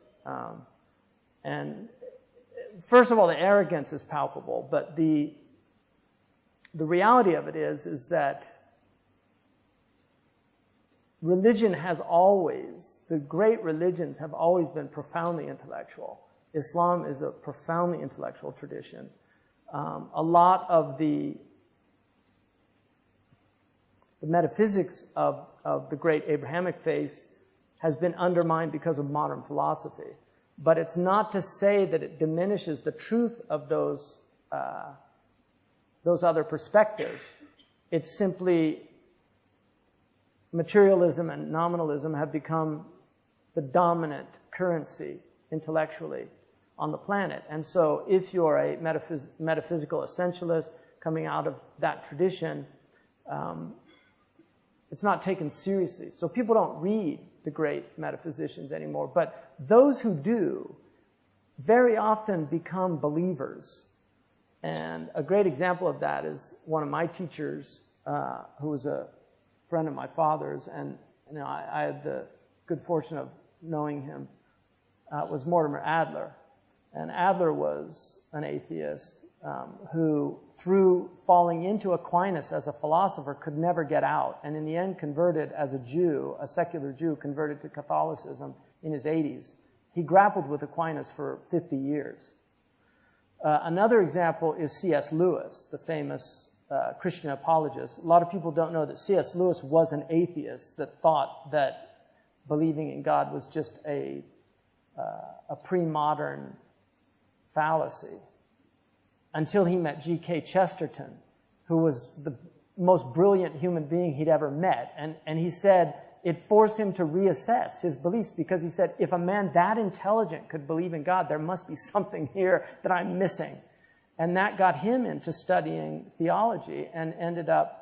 B: And first of all, the arrogance is palpable, but the reality of it is that religion has always, the great religions have always been profoundly intellectual. Islam is a profoundly intellectual tradition. A lot of the metaphysics of the great Abrahamic faith has been undermined because of modern philosophy. But it's not to say that it diminishes the truth of those other perspectives. It's simply materialism and nominalism have become the dominant currency intellectually on the planet. And so if you're a metaphysical essentialist coming out of that tradition, it's not taken seriously. So people don't read the great metaphysicians anymore. But those who do very often become believers. And a great example of that is one of my teachers, who was a friend of my father's, and I had the good fortune of knowing him, was Mortimer Adler. And Adler was an atheist who, through falling into Aquinas as a philosopher, could never get out. And in the end converted as a Jew, a secular Jew, converted to Catholicism in his 80s. He grappled with Aquinas for 50 years. Another example is C.S. Lewis, the famous Christian apologist. A lot of people don't know that C.S. Lewis was an atheist that thought that believing in God was just a pre-modern fallacy until he met G.K. Chesterton, who was the most brilliant human being he'd ever met. And he said it forced him to reassess his beliefs, because he said, if a man that intelligent could believe in God, there must be something here that I'm missing. And that got him into studying theology, and ended up,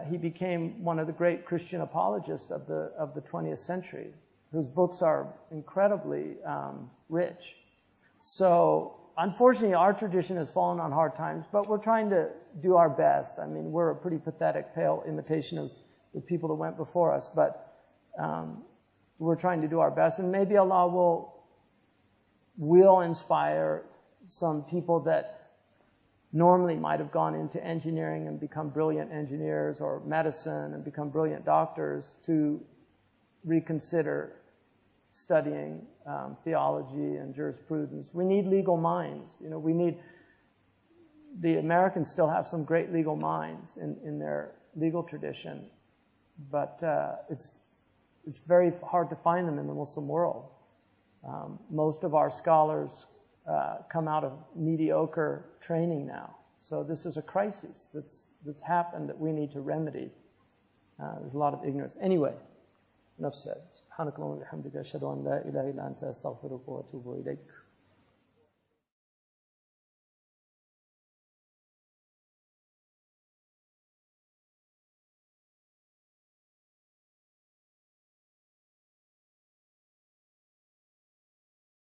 B: he became one of the great Christian apologists of the 20th century, whose books are incredibly rich. So unfortunately, our tradition has fallen on hard times, but we're trying to do our best. I mean, we're a pretty pathetic, pale imitation of the people that went before us, but we're trying to do our best. And maybe Allah will inspire some people that normally might have gone into engineering and become brilliant engineers, or medicine and become brilliant doctors, to reconsider studying theology and jurisprudence. We need legal minds. You know, the Americans still have some great legal minds in their legal tradition, but it's very hard to find them in the Muslim world. Most of our scholars come out of mediocre training now. So this is a crisis that's happened that we need to remedy. There's a lot of ignorance. Anyway, enough said. سبحانك اللهم وبحمدك أشهد أن لا إله إلا أنت أستغفرك وأتوب إليك.